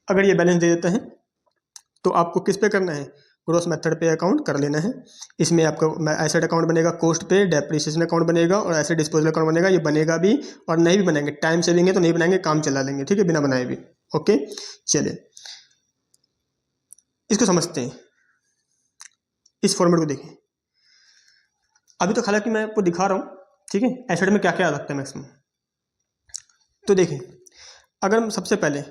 अगर ये बैलेंस दे देते हैं तो आपको किस पे करना है, ग्रोस मेथड पे अकाउंट कर लेना है। इसमें आपका एसेट अकाउंट बनेगा, कॉस्ट पे डेप्रीशिएशन अकाउंट बनेगा और एसेट डिस्पोजल अकाउंट बनेगा। ये बनेगा भी और नहीं भी बनाएंगे, टाइम सेविंग है तो नहीं बनाएंगे, काम चला लेंगे, ठीक है, बिना बनाए भी। ओके, चलिए इसको समझते हैं, इस फॉर्मेट को देखें। अभी तो हालांकि मैं आपको दिखा रहा हूँ, ठीक है, एसेट में क्या क्या आ सकता है मैक्सिमम। तो देखें, अगर हम सबसे पहले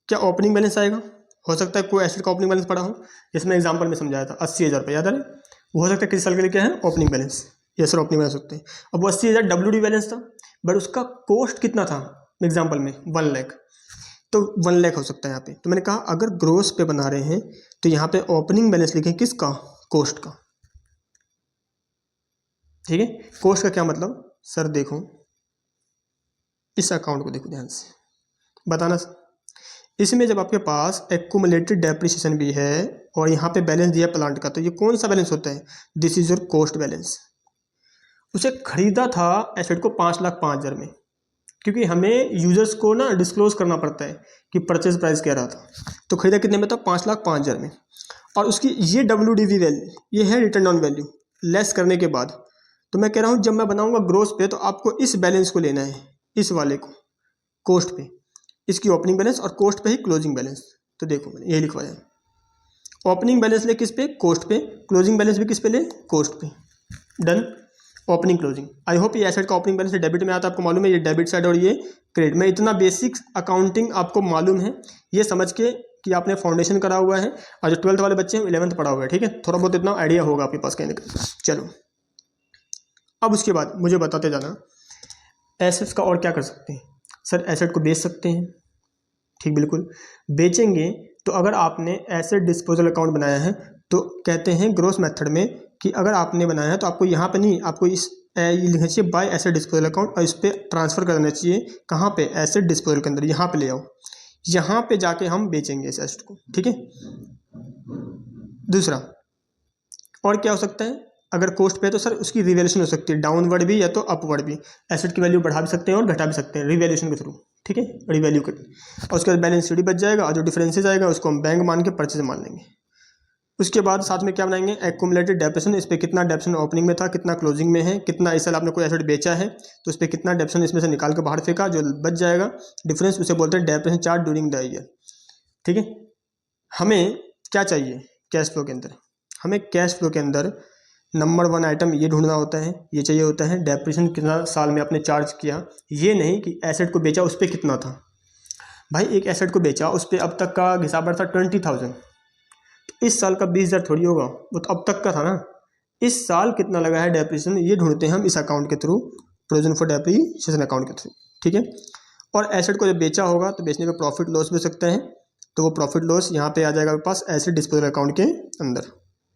क्या ओपनिंग बैलेंस आएगा, हो सकता है कोई एसेट का ओपनिंग बैलेंस पड़ा हो, जिसमें एग्जांपल में समझाया था 80,000 रुपये, याद है, वो हो सकता है किस साल के लिए क्या है, ओपनिंग बैलेंस, ये सर ओपनिंग बैलेंस सकते हैं। अब वो 80,000 WD बैलेंस था, बट उसका कॉस्ट कितना था एग्जाम्पल में, 1 लाख, तो 1 लाख हो सकता है यहाँ पे। तो मैंने कहा अगर ग्रोस पे बना रहे हैं तो यहाँ पे ओपनिंग बैलेंस लिखें किसका, कॉस्ट का, ठीक है। कॉस्ट का क्या मतलब, सर देखो इस अकाउंट को देखो ध्यान से, बताना सर। इसमें जब आपके पास एक्यूमुलेटेड डेप्रिसिएशन भी है और यहाँ पे बैलेंस दिया प्लांट का, तो ये कौन सा बैलेंस होता है, this is your cost balance. उसे खरीदा था एसेट को 5,05,000 में, क्योंकि हमें यूजर्स को ना डिस्क्लोज करना पड़ता है कि परचेज प्राइस क्या रहा था, तो खरीदा कितने में था, 5,05,000 में। और उसकी ये WDV वैल्यू, ये है रिटर्न ऑन वैल्यू, लेस करने के बाद तो मैं कह रहा हूँ जब मैं बनाऊंगा ग्रोस पे तो आपको इस बैलेंस को लेना है, इस वाले को कॉस्ट पे, इसकी ओपनिंग बैलेंस और कॉस्ट पे ही क्लोजिंग बैलेंस। तो देखो मैंने यही लिखवाया है, ओपनिंग बैलेंस ले किस पे, कॉस्ट पे, क्लोजिंग बैलेंस भी किस पे ले, कॉस्ट पे। Done. Opening closing, I hope ये एसेट का ओपनिंग बैलेंस डेबिट में आता है, आपको मालूम है ये डेबिट साइड और ये क्रेडिट में। इतना बेसिक अकाउंटिंग आपको मालूम है, ये समझ के कि आपने फाउंडेशन करा हुआ है, और जो 12th वाले बच्चे हैं 11th पढ़ा हुआ है, ठीक है, थोड़ा बहुत इतना आइडिया होगा आपके पास कहने का। चलो अब उसके बाद मुझे बताते जाना एसेट्स का और क्या कर सकते हैं। सर एसेट को बेच सकते हैं, ठीक बिल्कुल, बेचेंगे तो अगर आपने एसेट डिस्पोजल अकाउंट बनाया है तो कहते हैं ग्रोस मेथड में कि अगर आपने बनाया है तो आपको यहाँ पे नहीं, आपको इस ये लिखना चाहिए बाय एसेट डिस्पोजल अकाउंट, और इस पर ट्रांसफ़र करना चाहिए कहाँ पे, एसेट डिस्पोजल के अंदर, यहाँ पे ले आओ, यहाँ पे जाके हम बेचेंगे इस एसेट को, ठीक है। दूसरा और क्या हो सकता है, अगर कॉस्ट पे है तो सर उसकी रिवैल्यूएशन हो सकती है, डाउनवर्ड भी या तो अपवर्ड भी, एसेट की वैल्यू बढ़ा भी सकते हैं और घटा भी सकते हैं रिवैल्यूएशन के थ्रू, ठीक है, रिवैल्यू कर, और उसके बाद बैलेंस शीट बच जाएगा, और जो डिफरेंसेस आएगा उसको हम बैंक मान के परचेज मान लेंगे। उसके बाद साथ में क्या बनाएंगे, एक्यूमुलेटेड डेप्रेशन, इस पर कितना डेप्रेशन ओपनिंग में था, कितना क्लोजिंग में है, कितना इस साल आपने कोई एसेट बेचा है तो उस पर कितना डेप्रेशन इसमें से निकाल के बाहर फेंका, जो बच जाएगा डिफरेंस उसे बोलते हैं depreciation chart during the year, ठीक है। हमें क्या चाहिए कैश फ्लो के अंदर, हमें कैश फ्लो के अंदर नंबर 1 आइटम ये ढूंढना होता है, ये चाहिए होता है डेप्रेशन कितना साल में आपने चार्ज किया, ये नहीं कि एसेट को बेचा उस पर कितना था। भाई एक एसेट को बेचा उस पर अब तक का हिसाब था 20,000, तो इस साल का 20,000 थोड़ी होगा, वो तो अब तक का था ना, इस साल कितना लगा है डेप्रिसिएशन, ये ढूंढते हैं हम इस अकाउंट के through, provision for depreciation account के थ्रू, ठीक है। और एसेट को जब बेचा होगा तो बेचने पे प्रॉफिट लॉस भी हो सकता है, तो वो प्रॉफिट लॉस यहाँ पे आ जाएगा आपके पास एसेट डिस्पोजल अकाउंट के अंदर,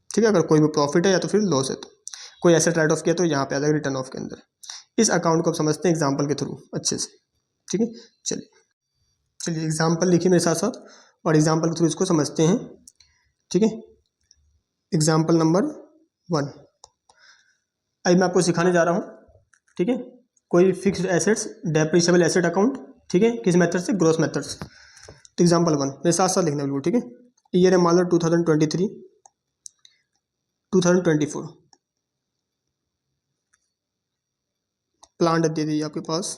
ठीक है। अगर कोई भी प्रॉफिट है या तो फिर लॉस है, तो कोई एसेट राइट ऑफ किया तो यहाँ पे आ जाएगा रिटर्न ऑफ के अंदर। इस अकाउंट को आप समझते हैं एग्जाम्पल के थ्रू अच्छे से, ठीक है। चलिए एग्जाम्पल लिखिए मेरे साथ साथ, और एग्जाम्पल के थ्रू इसको समझते हैं, ठीक है। एग्जाम्पल नंबर 1, अभी मैं आपको सिखाने जा रहा हूँ, ठीक है, कोई fixed assets depreciable asset account, ठीक है, किस मेथड से, ग्रोस मेथड से। तो एग्जाम्पल 1 मेरे साथ साथ लिखना बिल्कुल, ठीक है। ईयर है मान लो 2023 2024, प्लांट दे दीजिए आपके पास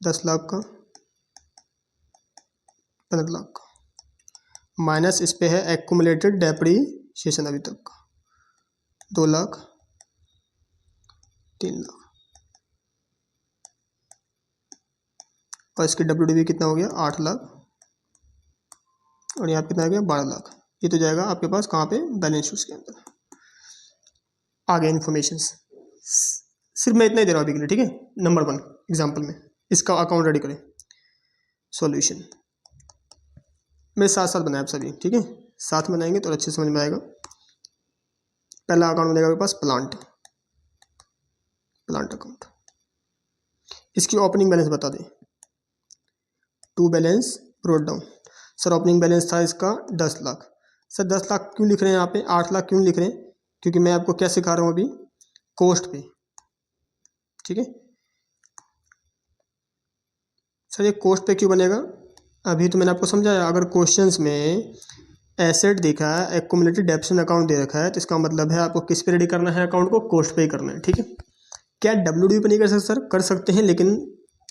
10 लाख का, 15 लाख का, माइनस इस पे है एक्यूमुलेटेड डेप्रिसिएशन अभी तक का 2 लाख, 3 लाख, और इसके WDV कितना हो गया 8 लाख, और यहाँ कितना आ गया 12 लाख। ये तो जाएगा आपके पास कहाँ पे, बैलेंस शीट के अंदर। आगे इन्फॉर्मेशन सिर्फ मैं इतना ही दे रहा हूँ अभी के लिए, ठीक है। नंबर 1 एग्जाम्पल में इसका अकाउंट रेडी करें, सॉल्यूशन मेरे साथ साथ बनाए आप सभी, ठीक है, साथ में बनाएंगे तो अच्छे समझ में आएगा। पहला अकाउंट बनेगा आपके पास प्लांट अकाउंट, इसकी ओपनिंग बैलेंस बता दें, to balance brought down. Sir opening balance था इसका 10 लाख, सर 10 लाख क्यों लिख रहे हैं यहाँ पे, 8 लाख क्यों लिख रहे हैं, क्योंकि मैं आपको क्या सिखा रहा हूँ अभी, कॉस्ट पे, ठीक है। सर ये कॉस्ट पे क्यों बनेगा, अभी तो मैंने आपको समझाया, अगर क्वेश्चंस में एसेट देखा है, एक्यूमुलेटेड डेप्रिसिएशन अकाउंट दे रखा है, तो इसका मतलब है आपको किस पे रेडी करना है अकाउंट को, कॉस्ट पे ही करना है, ठीक है। क्या WDV पे नहीं कर सकते सर, कर सकते हैं, लेकिन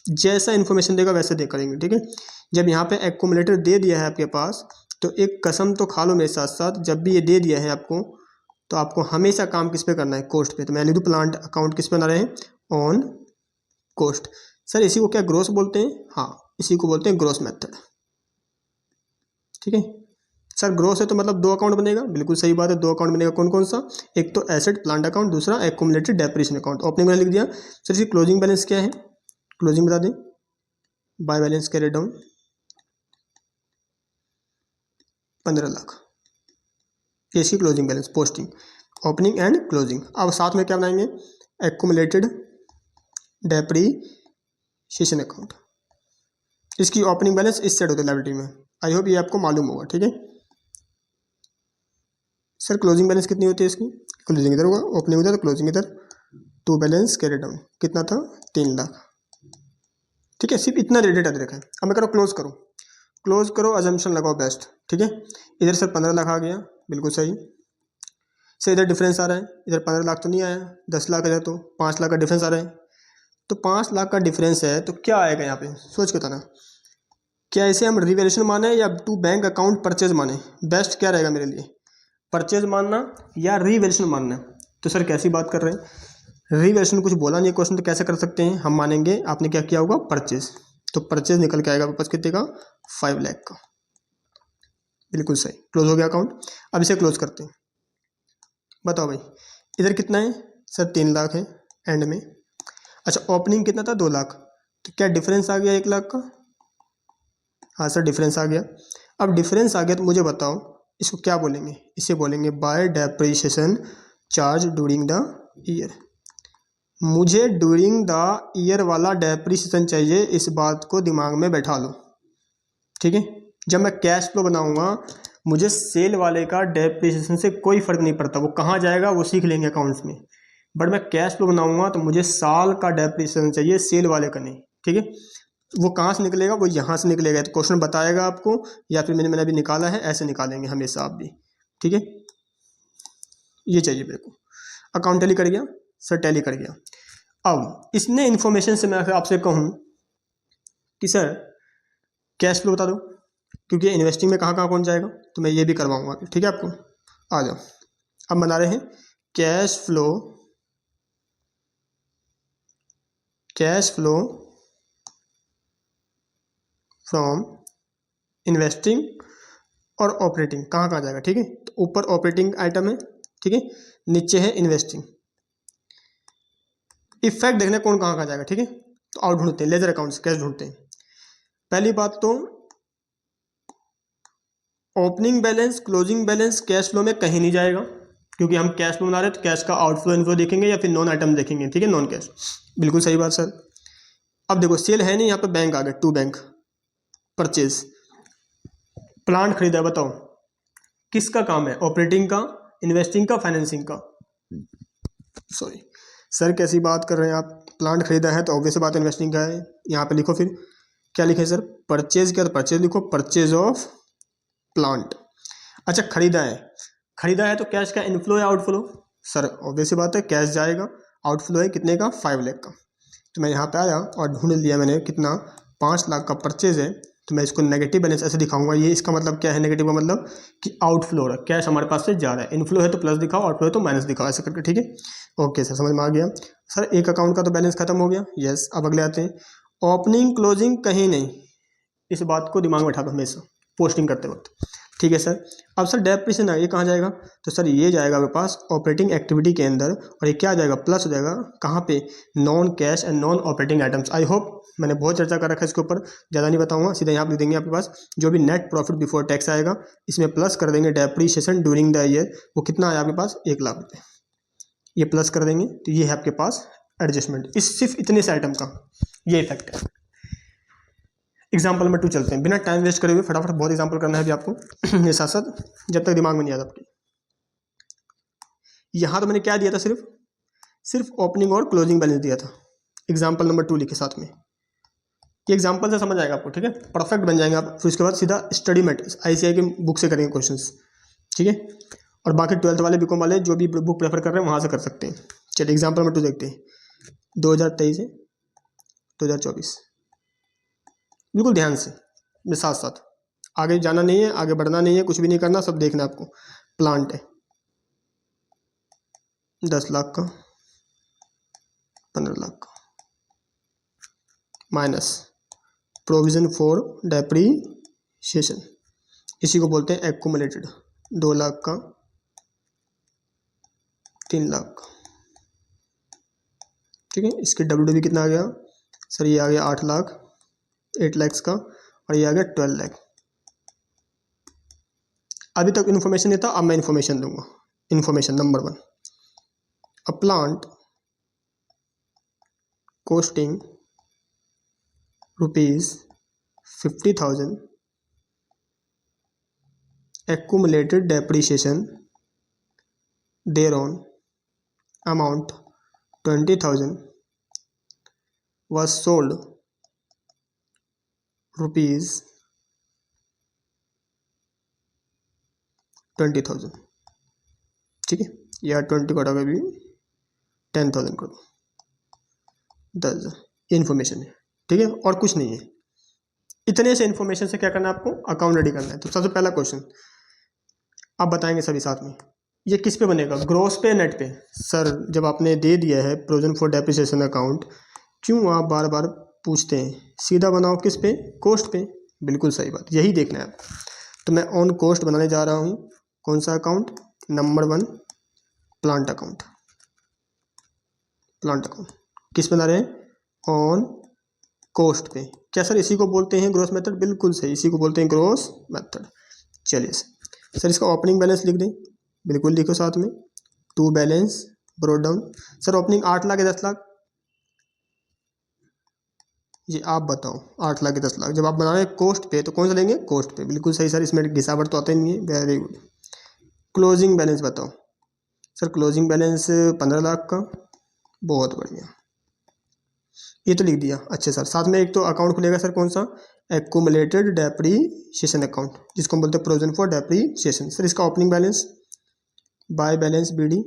जैसा इन्फॉर्मेशन देगा वैसे दे करेंगे, ठीक है। जब यहाँ पे एक्यूमुलेटर दे दिया है आपके पास, तो एक कसम तो खा लो मेरे साथ साथ, जब भी ये दे दिया है आपको तो आपको हमेशा काम किस पे करना है, कॉस्ट पे। तो मैं लिख दूँ प्लांट अकाउंट किस पे बना रहे हैं, ऑन कॉस्ट। सर इसी को क्या ग्रोस बोलते हैं, हाँ इसी को बोलते हैं ग्रोस मेथड, ठीक है। सर ग्रोस है तो मतलब 2 अकाउंट बनेगा, बिल्कुल सही बात है, 2 अकाउंट बनेगा, कौन कौन सा, एक तो एसेट प्लांट अकाउंट, दूसरा accumulated depreciation account. Opening balance लिख दिया। सर इसकी क्लोजिंग बैलेंस क्या है, क्लोजिंग बता दें, by balance carry down 15 lakh, ये इसकी closing balance posting, opening and closing. अब साथ में क्या बनाएंगे, एक्यूमुलेटेड डेप्रिसिएशन अकाउंट, इसकी ओपनिंग बैलेंस इस साइड होता है लायबिलिटी में, आई होप ये आपको मालूम होगा, ठीक है। सर क्लोजिंग बैलेंस कितनी होती है इसकी, क्लोजिंग इधर होगा, ओपनिंग इधर, तो क्लोजिंग इधर, टू बैलेंस कैरी डाउन कितना था 3 लाख, ठीक है। सिर्फ इतना रेटेड याद रखा है। अब मैं करो क्लोज करो, अजम्पशन लगाओ बेस्ट, ठीक है। इधर सर 15 लाख आ गया, बिल्कुल सही, सर इधर डिफरेंस आ रहा है, इधर 15 लाख तो नहीं आया, 10 लाख, इधर तो 5 लाख का डिफरेंस आ रहा है। तो 5 लाख का डिफरेंस है तो क्या आएगा यहाँ पे, सोच के बताना। क्या इसे हम रिवैल्यूएशन माने या टू बैंक अकाउंट परचेज माने? बेस्ट क्या रहेगा मेरे लिए, परचेज मानना या रिवैल्यूएशन मानना? तो सर कैसी बात कर रहे हैं, रिवैल्यूएशन कुछ बोला नहीं क्वेश्चन, तो कैसे कर सकते हैं हम, मानेंगे आपने क्या किया होगा, परचेज। तो परचेज निकल के आएगा वापस कितने का, 5 लाख का। बिल्कुल सही, क्लोज हो गया अकाउंट। अब इसे क्लोज करते हैं। बताओ भाई इधर कितना है, सर 3 लाख है एंड में। अच्छा ओपनिंग कितना था, 2 लाख, तो क्या डिफरेंस आ गया 1 लाख का? हाँ सर डिफरेंस आ गया। अब डिफरेंस आ गया तो मुझे बताओ इसको क्या बोलेंगे, इसे बोलेंगे bye depreciation charge during the year. मुझे ड्यूरिंग द ईयर वाला डेप्रिसिएशन चाहिए, इस बात को दिमाग में बैठा लो, ठीक है। जब मैं कैश फ्लो बनाऊंगा मुझे सेल वाले का डेप्रिसिएशन से कोई फर्क नहीं पड़ता, वो कहाँ जाएगा वो सीख लेंगे अकाउंट्स में। बट मैं कैश फ्लो बनाऊंगा तो मुझे साल का डेप्रिसिएशन चाहिए, सेल वाले का नहीं, ठीक है। वो कहाँ से निकलेगा, वो यहाँ से निकलेगा, तो क्वेश्चन बताएगा आपको या फिर मैंने अभी निकाला है, ऐसे निकालेंगे हमेशा आप भी, ठीक है। ये चाहिए मेरे को। अकाउंट टैली कर गया सर, टैली कर गया। अब इसने इन्फॉर्मेशन से मैं आपसे कहूँ कि सर कैश फ्लो बता दो, क्योंकि इन्वेस्टिंग में कहाँ कहाँ कौन जाएगा, तो मैं ये भी करवाऊंगा, ठीक है आपको। आ जाओ, अब बना रहे हैं cash flow, cash flow from investing और ऑपरेटिंग, कहाँ कहाँ जाएगा, ठीक है। तो ऊपर ऑपरेटिंग आइटम है, ठीक है, नीचे है इन्वेस्टिंग। इफेक्ट देखने कौन कहाँ कहाँ जाएगा, ठीक है। तो आउट ढूंढते हैं, लेजर अकाउंट से कैश ढूंढते हैं। पहली बात तो opening balance closing balance cash flow में कहीं नहीं जाएगा, क्योंकि हम कैश फ्लो बना रहे हैं तो कैश का आउटफ्लो इनफ्लो देखेंगे या फिर नॉन आइटम देखेंगे, ठीक है, नॉन कैश। बिल्कुल सही बात सर। अब देखो सेल है नहीं, यहाँ पे बैंक आ गए, टू बैंक परचेज। प्लांट खरीदा, बताओ किसका काम है, ऑपरेटिंग का, इन्वेस्टिंग का, फाइनेंसिंग का? सॉरी सर कैसी बात कर रहे हैं आप, प्लांट खरीदा है तो ऑब्वियस बात इन्वेस्टिंग का है। यहाँ पे लिखो फिर क्या लिखे सर, परचेज क्या, तो परचेज लिखो, परचेज ऑफ प्लांट। अच्छा खरीदा है, खरीदा है तो कैश का इनफ्लो या आउटफ्लो? सर ऑब्वियस बात है कैश जाएगा, आउटफ्लो है कितने का, 5 लाख का। तो मैं यहाँ पे आया और ढूंढ लिया मैंने कितना, 5 लाख का परचेज है, तो मैं इसको नेगेटिव बैलेंस ऐसे दिखाऊंगा। ये इसका मतलब क्या है, नेगेटिव का मतलब कि आउटफ्लो हो रहा है, कैश हमारे पास से जा रहा है, इनफ्लो है तो प्लस दिखाओ, आउटफ्लो है तो माइनस दिखाओ, ऐसे करके, ठीक है। ओके सर समझ में आ गया। सर एक अकाउंट का तो बैलेंस खत्म हो गया, यस। अब अगले आते हैं, ओपनिंग क्लोजिंग कहीं नहीं, इस बात को दिमाग में बैठा दो हमेशा पोस्टिंग करते वक्त, ठीक है सर। अब सर डेप्रिसिएशन ये कहाँ जाएगा, तो सर ये जाएगा मेरे पास ऑपरेटिंग एक्टिविटी के अंदर, और ये क्या जाएगा, प्लस हो जाएगा कहाँ पे, non cash and non operating items. I hope मैंने बहुत चर्चा कर रखा है इसके ऊपर, ज़्यादा नहीं बताऊंगा, सीधा यहाँ लिख देंगे आपके पास जो भी नेट प्रॉफिट बिफोर टैक्स आएगा, इसमें प्लस कर देंगे डेप्रिसिएशन ड्यूरिंग द ईयर, वो कितना आया आपके पास, 1 लाख रुपये, ये प्लस कर देंगे, तो ये है आपके पास एडजस्टमेंट, इस सिर्फ इतने से आइटम का ये इफेक्ट है। एग्जाम्पल नंबर 2 चलते हैं, बिना टाइम वेस्ट करे हुए, फटाफट बहुत एग्जाम्पल करना है अभी आपको ये साथ साथ, जब तक दिमाग में नहीं आता आपके। यहाँ तो मैंने क्या दिया था, सिर्फ सिर्फ ओपनिंग और क्लोजिंग बैलेंस दिया था। एग्जाम्पल नंबर 2 लिखे साथ में, ये एग्जाम्पल से समझ आएगा आपको, ठीक है, परफेक्ट बन जाएंगे आप। फिर उसके बाद सीधा स्टडी मेट ICAI की बुक से करेंगे क्वेश्चंस, ठीक है। और बाकी 12th वाले बीकॉम वाले जो भी बुक प्रेफर कर रहे हैं वहाँ से कर सकते हैं। चलिए एग्जाम्पल नंबर 2 देखते हैं, 2023 से 2024, बिल्कुल ध्यान से, मेरे साथ साथ, आगे जाना नहीं है, आगे बढ़ना नहीं है, कुछ भी नहीं करना, सब देखना है आपको। प्लांट है 10 लाख का, 15 लाख का, माइनस प्रोविजन फॉर डेप्रीशिएशन, इसी को बोलते हैं एक्यूमुलेटेड, 2 लाख का, 3 लाख का, ठीक है। इसके WDV कितना आ गया सर, ये आ गया 8 लाख, 8 लैक्स का, और ये आ गया 12 लाख। अभी तक इन्फॉर्मेशन नहीं था, अब मैं इन्फॉर्मेशन दूंगा। Information number 1, a plant costing ₹50,000, accumulated depreciation thereon amount 20,000 was sold rupees 20,000, ठीक है। या 20 को हटा के भी 10,000 कर दो, 10,000। ये इन्फॉर्मेशन है, ठीक है, और कुछ नहीं है। इतने से इन्फॉर्मेशन से क्या करना है आपको, अकाउंट रेडी करना है। तो सबसे पहला क्वेश्चन आप बताएंगे सभी साथ में, ये किस पे बनेगा, ग्रॉस पे नेट पे? सर जब आपने दे दिया है प्रोविजन फॉर डेप्रिसिएशन अकाउंट, क्यों आप बार बार पूछते हैं? सीधा बनाओ किस पे, कॉस्ट पे। बिल्कुल सही बात, यही देखना है आपको। तो मैं ऑन कॉस्ट बनाने जा रहा हूँ। कौन सा account? Number 1 plant account. Plant account किस बना रहे हैं, ऑन कॉस्ट पे। क्या सर इसी को बोलते हैं ग्रॉस मेथड? बिल्कुल सही, इसी को बोलते हैं ग्रॉस मेथड। चलिए सर इसका ओपनिंग बैलेंस लिख दें, बिल्कुल लिखो साथ में, to balance brought down. Sir opening 8 lakh या 10 लाख, ये आप बताओ, 8 लाख या 10 लाख। जब आप बना रहे हैं कॉस्ट पे तो कौन सा लेंगे, कॉस्ट पे। बिल्कुल सही सर, इसमें घिसावट तो आता ही नहीं है, वेरी गुड। क्लोजिंग बैलेंस बताओ सर, क्लोजिंग बैलेंस 15 लाख का, बहुत बढ़िया, ये तो लिख दिया। अच्छा सर साथ में एक तो अकाउंट खुलेगा सर, कौन सा, एक्यूमुलेटेड डेप्रीशिएशन अकाउंट, जिसको हम बोलते हैं प्रोविजन फॉर डेप्रीशिएशन। सर इसका opening balance by balance BD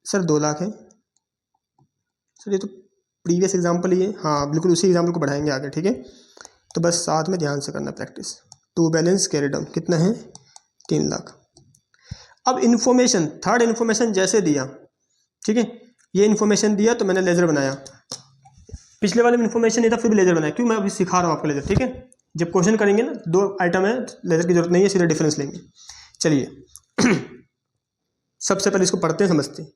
sir 2 lakh है। सर ये तो प्रीवियस एग्जाम्पल ही है, हाँ बिल्कुल उसी एग्जाम्पल को बढ़ाएंगे आगे, ठीक है। तो बस साथ में ध्यान से करना practice. To balance carry down कितना है, 3 लाख। अब इन्फॉर्मेशन, थर्ड इन्फॉर्मेशन जैसे दिया, ठीक है, ये इन्फॉर्मेशन दिया तो मैंने लेजर बनाया। पिछले वाले में इन्फॉर्मेशन नहीं था फिर भी लेजर बनाया, क्यों, मैं अभी सिखा रहा हूँ आपको लेजर, ठीक है। जब क्वेश्चन करेंगे ना, 2 आइटम है, लेजर की जरूरत नहीं है, सीधे डिफरेंस लेंगे। चलिए सबसे पहले इसको पढ़ते हैं, समझते हैं।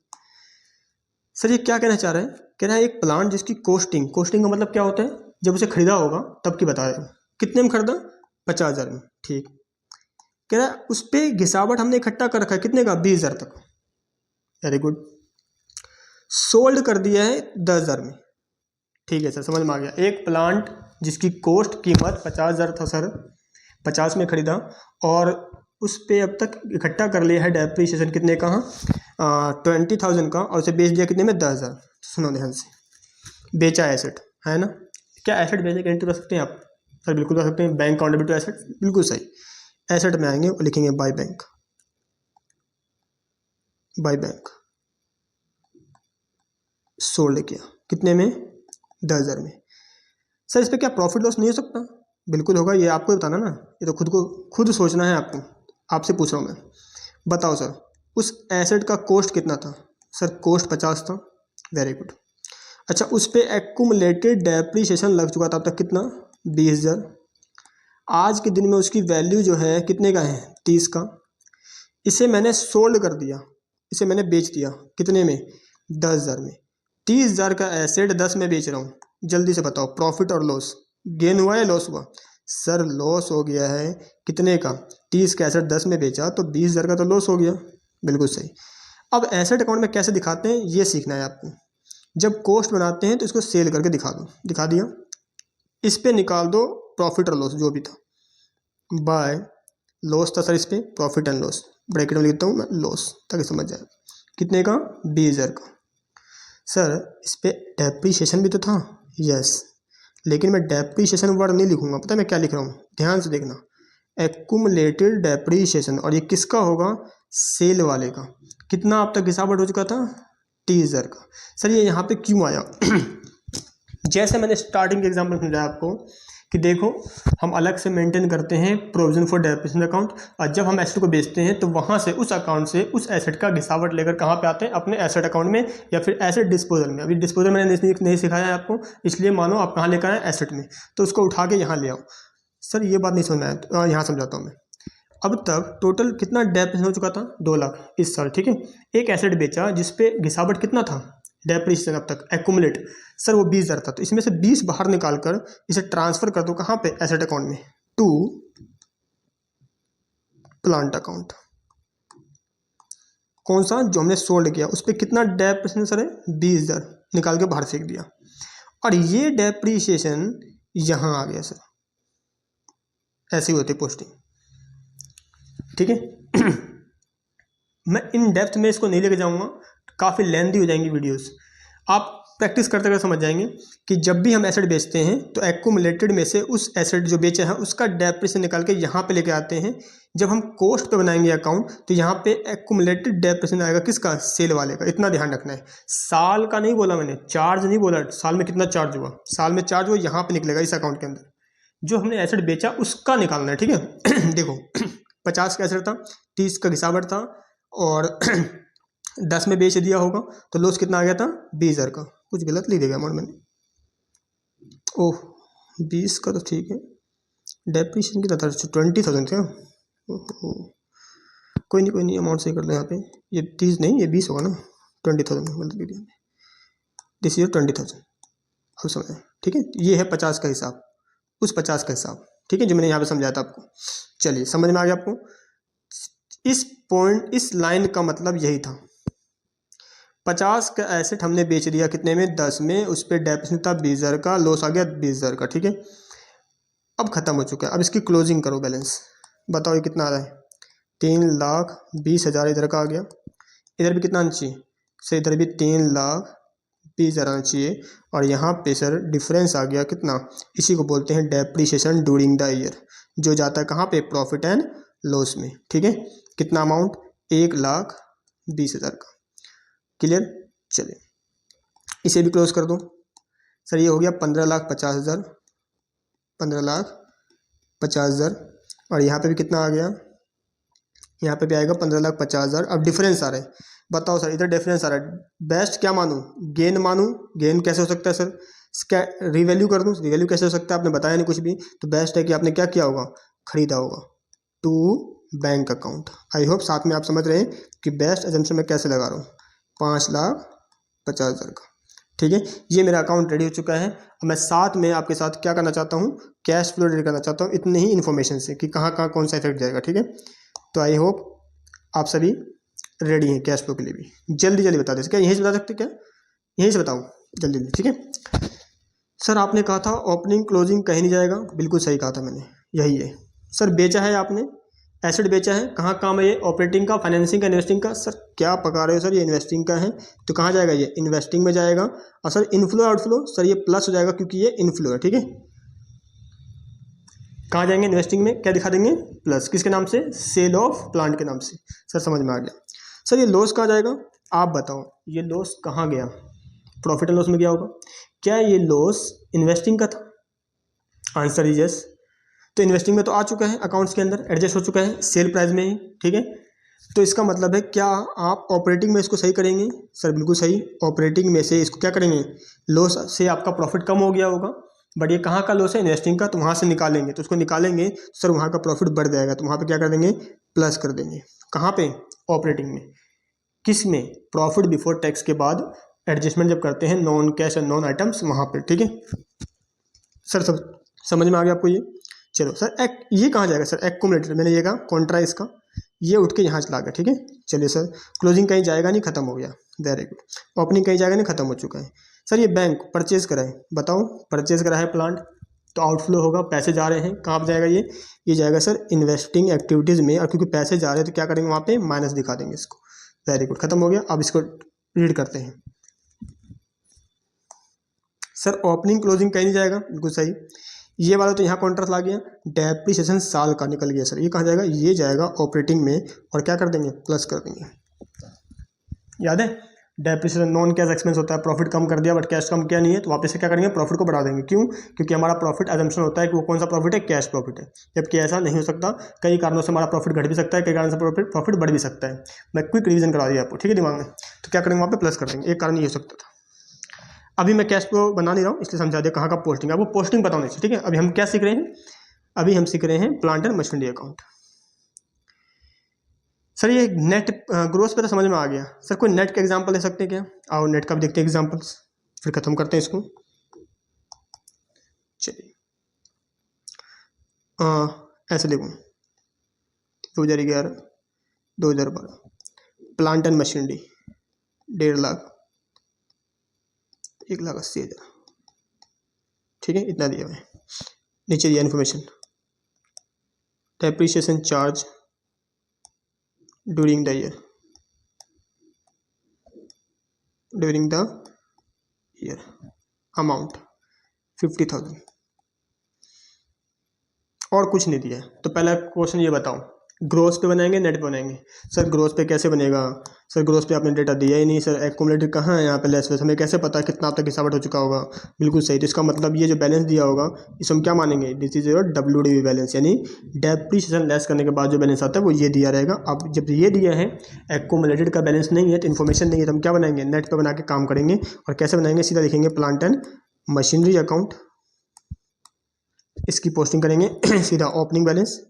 सर ये क्या कहना चाह रहा है, कह रहा है एक प्लांट जिसकी कोस्टिंग, कोस्टिंग का मतलब क्या होता है, जब उसे खरीदा होगा तब की बता रहे हो, कितने में खरीदा, 50,000 में, ठीक। कह रहा है उस पर घिसावट हमने इकट्ठा कर रखा है, कितने का, 20,000 तक, वेरी गुड। सोल्ड कर दिया है 10,000 में, ठीक है सर समझ में आ गया। एक प्लांट जिसकी कोस्ट कीमत 50,000 था सर, 50 में खरीदा, और उस पे अब तक इकट्ठा कर लिया है डेप्रिसिएशन कितने का, 20,000 का, और उसे बेच दिया कितने में, 10,000। सुनो ध्यान से, बेचा एसेट है ना। क्या एसेट बेचने की गारंटी कर सकते हैं आप, सर बिल्कुल कर सकते हैं, बैंक काउंटेबल टू एसेट, बिल्कुल सही। एसेट में आएंगे और लिखेंगे by bank, by bank sold किया कितने में, 10,000 में। सर इस पर क्या प्रॉफिट लॉस नहीं हो सकता, बिल्कुल होगा, ये आपको बताना ना, ये तो खुद सोचना है आपको, आपसे पूछ रहा हूँ मैं। बताओ सर उस एसेट का कॉस्ट कितना था, सर कॉस्ट 50 था, वेरी गुड। अच्छा उस पर एक्यूमुलेटेड डेप्रिसिएशन लग चुका था अब तक कितना, 20,000। आज के दिन में उसकी वैल्यू जो है कितने का है, 30 का। इसे मैंने सोल्ड कर दिया, इसे मैंने बेच दिया कितने में, 10,000 में। 30,000 का एसेट 10 में बेच रहा हूँ, जल्दी से बताओ प्रॉफिट और लॉस, गेन हुआ या लॉस हुआ? सर लॉस हो गया है, कितने का, 30 का एसेट 10 में बेचा तो 20,000 का तो लॉस हो गया, बिल्कुल सही। अब एसेट अकाउंट में कैसे दिखाते हैं ये सीखना है आपको। जब कॉस्ट बनाते हैं तो इसको सेल करके दिखा दो, दिखा दिया, इस पे निकाल दो प्रॉफिट और लॉस जो भी था, बाय लॉस था सर, इस पे प्रॉफिट एंड लॉस, ब्रैकेट में लिखता हूँ मैं लॉस ताकि समझ जाए, कितने का, 20,000 का। सर इस पे डेप्रीशिएशन भी तो था, यस, लेकिन मैं डेप्रीशिएशन वर्ड नहीं लिखूंगा, पता है मैं क्या लिख रहा हूँ, ध्यान से देखना, एक्यूमुलेटेड डेप्रीशिएशन, और ये किसका होगा, सेल वाले का। कितना अब तक गिसावट हो चुका था, 30,000 का। सर ये यहाँ पे क्यों आया जैसे मैंने स्टार्टिंग के एग्जाम्पल समझाया आपको कि देखो हम अलग से मेंटेन करते हैं प्रोविजन फॉर डेप्रिसिएशन अकाउंट, और जब हम एसेट को बेचते हैं तो वहाँ से उस अकाउंट से उस एसेट का घिसावट लेकर कहाँ पे आते हैं, अपने एसेट अकाउंट में या फिर एसेट डिस्पोजल में। अभी डिस्पोजल मैंने नहीं सिखाया है आपको, इसलिए मानो आप कहाँ लेकर आए, एसेट में, तो उसको उठा के यहाँ ले आओ। सर ये बात नहीं समझ में आया तो यहाँ समझाता हूँ मैं। अब तक टोटल कितना डेप्रिसिएशन हो चुका था, 2 लाख इस साल, ठीक है। एक एसेट बेचा जिसपे घिसावट कितना था, डेप्रिसिएशन अब तक एक्यूमुलेट, सर वो 20,000 था, तो इसमें से 20 बाहर निकाल कर इसे ट्रांसफर कर दो कहाँ पे, एसेट अकाउंट में, टू प्लांट अकाउंट। कौन सा, जो हमने सोल्ड किया, उस पर कितना डेप्रिसिएशन सर है, 20,000, निकाल के बाहर फेंक दिया, और ये डेप्रिसिएशन यहाँ आ गया सर, ऐसे ही होती पोस्टिंग, ठीक है। मैं इन डेप्थ में इसको नहीं लेके जाऊंगा, काफ़ी लेंथी हो जाएंगी वीडियोस, आप प्रैक्टिस करते करते समझ जाएंगे कि जब भी हम एसेट बेचते हैं तो एक्यूमुलेटेड में से उस एसेट जो बेचा है उसका डेप्रिसिएशन निकाल के यहाँ पे लेके आते हैं। जब हम कॉस्ट पे बनाएंगे अकाउंट तो यहाँ पे एक्यूमुलेटेड डेप्रिसिएशन आएगा, किसका? सेल वाले का। इतना ध्यान रखना है, साल का नहीं बोला मैंने, चार्ज नहीं बोला, साल में कितना चार्ज हुआ, साल में चार्ज हुआ यहाँ पे निकलेगा इस अकाउंट के अंदर, जो हमने एसेट बेचा उसका निकालना है, ठीक है। देखो 50 का एसेट था, 30 का घिसावट था और 10 में बेच दिया होगा तो लॉस कितना आ गया था? 20,000 का। कुछ गलत लिख देगा अमाउंट मैंने, ओह 20 का तो ठीक है, डेप्रिसिएशन कितना था? 20,000 क्या? कोई नहीं अमाउंट सही कर लो यहाँ पे, ये 30 नहीं ये 20 होगा ना, 20,000 गलत लिख दिया, दिस इज 20,000। अब समझ, ठीक है। ये है 50 का हिसाब, उस 50 का हिसाब, ठीक है, जो मैंने यहाँ पे समझाया था आपको। चलिए समझ में आ गया आपको? इस पॉइंट, इस लाइन का मतलब यही था, 50 का एसेट हमने बेच दिया कितने में? 10 में, उस पर डेप्रिसिएशन था 20,000 का, लॉस आ गया 20,000 का, ठीक है। अब खत्म हो चुका है, अब इसकी क्लोजिंग करो बैलेंस, बताओ ये कितना आ रहा है? 3,20,000 इधर का आ गया, इधर भी कितना आना चाहिए सर? इधर भी 3,20,000 आना चाहिए, और यहाँ पे सर डिफरेंस आ गया कितना? इसी को बोलते हैं डेप्रिसिएशन ड्यूरिंग द ईयर, जो जाता है कहाँ पे? प्रॉफिट एंड लॉस में, ठीक है। कितना अमाउंट? 1,20,000 का। क्लियर? चलिए इसे भी क्लोज कर दो सर, ये हो गया 15,50,000, 15,50,000, और यहाँ पे भी कितना आ गया? यहाँ पे भी आएगा 15,50,000। अब डिफरेंस आ रहा है, बताओ सर इधर डिफरेंस आ रहा है, बेस्ट क्या मानूँ? गेन मानूँ? गेन कैसे हो सकता है सर? क्या रिवैल्यू कर दूँ? रिवैल्यू कैसे हो सकता है? आपने बताया नहीं कुछ भी, तो बेस्ट है कि आपने क्या किया होगा? खरीदा होगा to bank account. I hope साथ में आप समझ रहे हैं कि बेस्ट एजम्पशन मैं कैसे लगा रहा हूँ। 5,50,000 का, ठीक है। ये मेरा अकाउंट रेडी हो चुका है। अब मैं साथ में आपके साथ क्या करना चाहता हूँ? कैश फ्लो रेडी करना चाहता हूँ, इतने ही इन्फॉर्मेशन से कि कहाँ कहाँ कौन सा इफेक्ट जाएगा, ठीक है। तो आई होप आप सभी रेडी हैं कैश फ्लो के लिए भी। जल्दी जल्दी बता दें, क्या यहीं से बता सकते? क्या यहीं से बताऊँ? जल्दी जल्दी, ठीक है। सर आपने कहा था ओपनिंग क्लोजिंग कहीं नहीं जाएगा, बिल्कुल सही कहा था मैंने, यही है सर। बेचा है आपने, एसेट बेचा है, कहाँ काम है ये? ऑपरेटिंग का, फाइनेंसिंग का, इन्वेस्टिंग का। सर क्या पका रहे हो सर, ये इन्वेस्टिंग का है, तो कहाँ जाएगा? ये इन्वेस्टिंग में जाएगा। और सर इनफ्लो आउटफ्लो, सर ये प्लस हो जाएगा क्योंकि ये इनफ्लो है, ठीक है। कहाँ जाएंगे? इन्वेस्टिंग में क्या दिखा देंगे? प्लस, किसके नाम से? सेल ऑफ प्लांट के नाम से। सर समझ में आ गया। सर ये लॉस कहाँ जाएगा? आप बताओ ये लॉस कहाँ गया? प्रॉफिट एंड लॉस में गया होगा। क्या ये लॉस इन्वेस्टिंग का था? Answer is yes. तो इन्वेस्टिंग में तो आ चुका है, अकाउंट्स के अंदर एडजस्ट हो चुका है सेल प्राइस में ही, ठीक है। तो इसका मतलब है क्या आप ऑपरेटिंग में इसको सही करेंगे? सर बिल्कुल सही, ऑपरेटिंग में से इसको क्या करेंगे? लॉस से आपका प्रॉफिट कम हो गया होगा, बट ये कहाँ का लॉस है? इन्वेस्टिंग का, तो वहाँ से निकालेंगे, तो उसको निकालेंगे तो सर वहाँ का प्रॉफिट बढ़ जाएगा, तो वहाँ पे क्या कर देंगे? प्लस कर देंगे। कहाँ पे? ऑपरेटिंग में। किस में? प्रॉफिट बिफोर टैक्स के बाद एडजस्टमेंट जब करते हैं non cash and non items, वहाँ पर, ठीक है। सर सब समझ में आ गया आपको ये? चलो सर ये कहाँ जाएगा? सर एक्यूमुलेटेड, मैंने ये कहा कॉन्ट्रा इसका, ये उठ के यहाँ चला गया, ठीक है। चलिए सर क्लोजिंग कहीं जाएगा नहीं, खत्म हो गया, वेरी गुड। ओपनिंग कहीं जाएगा नहीं, खत्म हो चुका है। सर ये बैंक परचेज करा है, बताओ परचेज करा है प्लांट, तो आउटफ्लो होगा, पैसे जा रहे हैं, कहाँ पर जाएगा ये जाएगा सर इन्वेस्टिंग एक्टिविटीज़ में, और क्योंकि पैसे जा रहे हैं तो क्या करेंगे? वहाँ पे माइनस दिखा देंगे इसको, वेरी गुड, खत्म हो गया। अब इसको रीड करते हैं। सर ओपनिंग क्लोजिंग कहीं नहीं जाएगा, बिल्कुल सही। ये वाला तो यहाँ कॉन्ट्रास्ट ला गया, डेप्रिसिएशन साल का निकल गया सर, ये कहाँ जाएगा? ये जाएगा ऑपरेटिंग में, और क्या कर देंगे? प्लस कर देंगे। याद है डेप्रिसिएशन नॉन कैश एक्सपेंस होता है, प्रॉफिट कम कर दिया बट कैश कम किया नहीं है, तो वापस से क्या करेंगे? प्रॉफिट को बढ़ा देंगे। क्यों? क्योंकि हमारा प्रॉफिट एजम्पशन होता है कि वो कौन सा प्रॉफिट है? कैश प्रॉफिट है, जबकि ऐसा नहीं हो सकता। कई कारणों से हमारा प्रॉफिट घट भी सकता है, कई कारण से प्रॉफिट बढ़ भी सकता है। मैं क्विक रिवीजन करा दिया आपको, ठीक है, दिमाग में। तो क्या करेंगे? वहाँ पे प्लस कर देंगे, एक कारण ये हो सकता था। अभी मैं कैश फ्लो बना नहीं रहा हूँ, इसलिए समझा दिया कहाँ का पोस्टिंग है, वो पोस्टिंग पता होनी चाहिए, ठीक है। अभी हम क्या सीख रहे हैं? अभी हम सीख रहे हैं plant and machinery account. Sir ये नेट ग्रोथ पे तो समझ में आ गया। सर कोई नेट का एग्जांपल दे सकते हैं क्या? आओ नेट का भी देखते हैं एग्जांपल्स, फिर खत्म करते हैं इसको। चलिए ऐसे देखो, 2011, 2012 प्लांट एंड मशीनरी 1.5 लाख, 1,80,000, ठीक है, इतना दिया हुआ है। नीचे दिया information, depreciation charge during the year, during the year, amount 50,000 और कुछ नहीं दिया है। तो पहला क्वेश्चन ये बताओ, ग्रोस पे बनाएंगे नेट पे बनाएंगे? सर ग्रोस पे कैसे बनेगा? सर ग्रोस पे आपने डेटा दिया ही नहीं। सर एक्यूमुलेटेड कहाँ है यहाँ पे लेस वेस, हमें कैसे पता कितना अब तक हिसाब हो चुका होगा? बिल्कुल सही। तो इसका मतलब ये जो बैलेंस दिया होगा इसे हम क्या मानेंगे? This is your WDV balance, यानी डेप्रिसिएशन लेस करने के बाद जो बैलेंस आता है वो ये दिया रहेगा। अब जब ये दिया है, एक्यूमुलेटेड का बैलेंस नहीं है तो इन्फॉर्मेशन नहीं है, तो हम क्या बनाएंगे? नेट पे बना के काम करेंगे। और कैसे बनाएंगे? सीधा लिखेंगे प्लांट एंड मशीनरी अकाउंट, इसकी पोस्टिंग करेंगे सीधा opening balance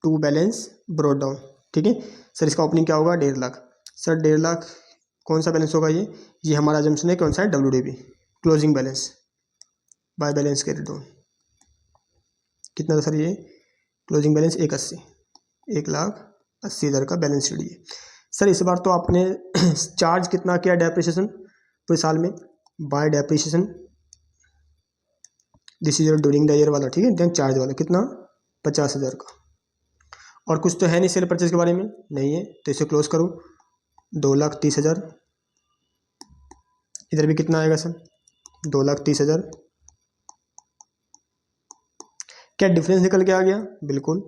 to balance brought down. ठीक है सर, इसका ओपनिंग क्या होगा? 1.5 लाख। सर 1.5 लाख कौन सा बैलेंस होगा? ये हमारा अजम्पशन है। कौन सा है? WDV, closing balance by balance carry down. कितना था सर ये? क्लोजिंग बैलेंस 180, 1,80,000 का बैलेंस शीट है। सर इस बार तो आपने चार्ज कितना किया डेप्रिसिएशन पूरे साल में? Bye depreciation, this is your during the year वाला। ठीक है, देन चार्ज वाला कितना? 50,000 का। और कुछ तो है नहीं सेल परचेज के बारे में, नहीं है, तो इसे क्लोज करो। 2,30,000। इधर भी कितना आएगा सर? 2,30,000। क्या डिफरेंस निकल के आ गया? बिल्कुल।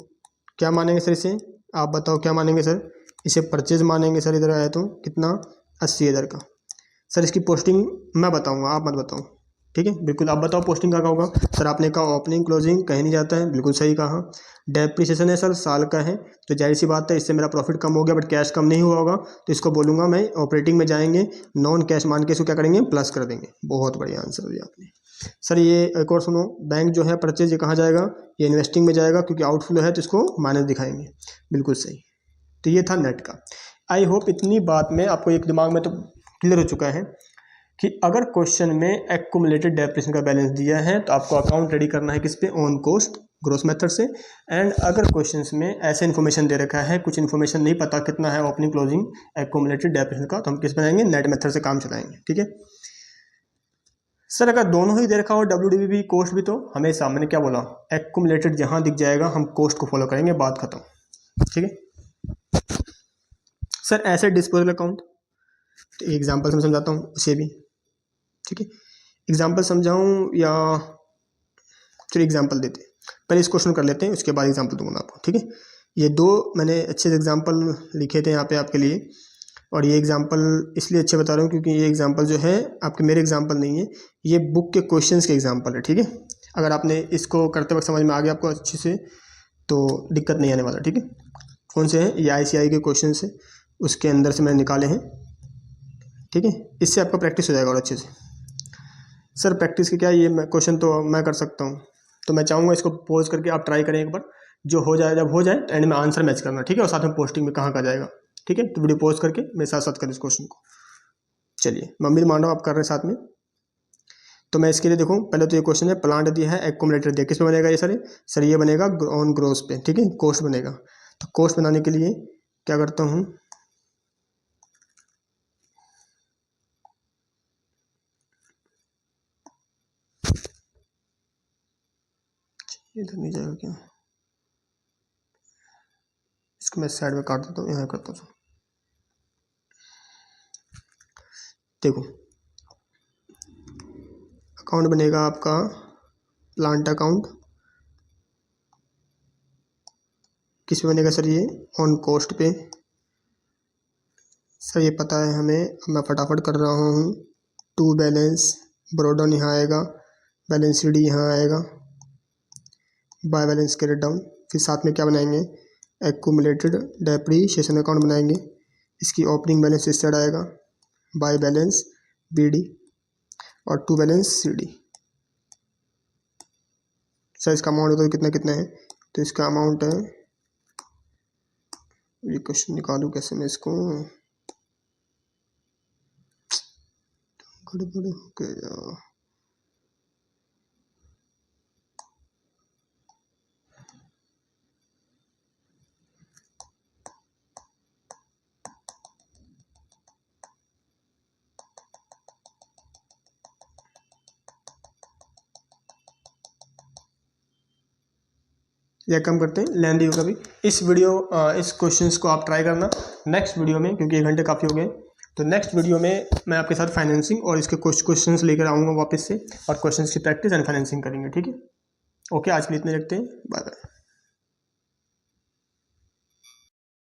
क्या मानेंगे सर इसे? आप बताओ क्या मानेंगे सर? इसे परचेज मानेंगे सर। इधर आया तो कितना? 80,000 का। सर इसकी पोस्टिंग मैं बताऊंगा, आप मत बताओ। ठीक है, बिल्कुल आप बताओ पोस्टिंग का होगा। सर आपने कहा ओपनिंग क्लोजिंग कहीं नहीं जाता है, बिल्कुल सही कहा। डेप्रिसिएशन है सर, साल का है, तो जाहिर सी बात है इससे मेरा प्रॉफिट कम हो गया, बट कैश कम नहीं हुआ होगा, तो इसको बोलूँगा मैं ऑपरेटिंग में जाएंगे, नॉन कैश मान के इसको क्या करेंगे? प्लस कर देंगे। बहुत बढ़िया आंसर दिया आपने। सर ये एक और सुनो, बैंक जो है परचेज ये कहाँ जाएगा? ये इन्वेस्टिंग में जाएगा, क्योंकि आउटफ्लो है तो इसको माइनस दिखाएंगे। बिल्कुल सही। तो ये था नेट का। आई होप इतनी बात में आपको एक दिमाग में तो क्लियर हो चुका है कि अगर क्वेश्चन में एक्यूमुलेटेड डेप्रिसिएशन का बैलेंस दिया है तो आपको अकाउंट रेडी करना है किस पे? ऑन कॉस्ट ग्रोस मेथड से। एंड अगर क्वेश्चंस में ऐसे इन्फॉर्मेशन दे रखा है, कुछ इन्फॉर्मेशन नहीं पता कितना है ओपनिंग क्लोजिंग एक्यूमुलेटेड डेप्रिसिएशन का, तो हम किस बनाएंगे? नेट मेथड से काम चलाएंगे। ठीक है सर, अगर दोनों ही दे रखा हो WDV भी कॉस्ट भी, तो हमेशा मैंने क्या बोला? एक्यूमुलेटेड जहां दिख जाएगा हम कॉस्ट को फॉलो करेंगे, बात खत्म। ठीक है सर, ऐसे डिस्पोजल अकाउंट, तो एग्जाम्पल से मैं समझाता हूँ उसे भी। ठीक है, एग्जाम्पल समझाऊँ या फिर एग्जाम्पल देते हैं? पहले इस क्वेश्चन कर लेते हैं, उसके बाद एग्जाम्पल दूंगा आपको। ठीक है, ये दो मैंने अच्छे एग्जाम्पल लिखे थे यहाँ पे आपके लिए, और ये एग्जाम्पल इसलिए अच्छे बता रहा हूँ क्योंकि ये एग्जाम्पल जो है आपके मेरे एग्जाम्पल नहीं है, ये बुक के क्वेश्चंस के एग्जाम्पल है। ठीक है, अगर आपने इसको करते वक्त समझ में आ गया आपको अच्छे से तो दिक्कत नहीं आने वाला। ठीक है, कौन से हैं? ये ICI के क्वेश्चन है, उसके अंदर से मैंने निकाले हैं। ठीक है, इससे आपका प्रैक्टिस हो जाएगा और अच्छे से। सर प्रैक्टिस के क्या, ये क्वेश्चन तो मैं कर सकता हूँ, तो मैं चाहूँगा इसको पॉज करके आप ट्राई करें एक बार। जो हो जाए, जब हो जाए तो एंड में आंसर मैच करना। ठीक है, और साथ में पोस्टिंग में कहाँ का जाएगा। ठीक है, तो वीडियो पॉज करके मेरे साथ साथ करें इस क्वेश्चन को। चलिए, मम्मी मान लो आप कर रहे हैं साथ में, तो मैं इसके लिए देखूँ। पहले तो ये क्वेश्चन है, प्लांट दिया है, एक्यूमुलेटर दिया, किस पे बनेगा ये सर ये बनेगा ऑन ग्रोस पे। ठीक है, कॉस्ट बनेगा। तो कॉस्ट बनाने के लिए क्या करता हूँ, इधर नहीं जाएगा क्या? इसको मैं साइड में काट देता हूँ, यहाँ करता हूँ। देखो, अकाउंट बनेगा आपका प्लांट अकाउंट, किस पे बनेगा सर? ये ऑन कॉस्ट पे। सर ये पता है हमें, अब मैं फटाफट कर रहा हूँ। टू बैलेंस ब्रोड डाउन यहाँ आएगा, बैलेंस शीट यहाँ आएगा, बाय बैलेंस कैरेट डाउन। फिर साथ में क्या बनाएंगे? एक्यूमुलेटेड डेप्रिसिएशन अकाउंट बनाएंगे। इसकी ओपनिंग बैलेंस इस साइड आएगा, बाय बैलेंस BD और टू बैलेंस CD। सर इसका अमाउंट बताओ कितना कितना है? तो इसका अमाउंट है, ये क्वेश्चन निकालूँ कैसे मैं इसको, गड़बड़ हो गया। या कम करते हैं, लेंदी होगा भी इस वीडियो, इस क्वेश्चंस को आप ट्राई करना नेक्स्ट वीडियो में, क्योंकि 1 घंटे काफ़ी हो गए। तो नेक्स्ट वीडियो में मैं आपके साथ फाइनेंसिंग और इसके कुछ क्वेश्चंस लेकर आऊँगा वापस से, और क्वेश्चंस की प्रैक्टिस एंड फाइनेंसिंग करेंगे, ठीक है। ओके, आज के लिए इतने रखते हैं, बाय बाय।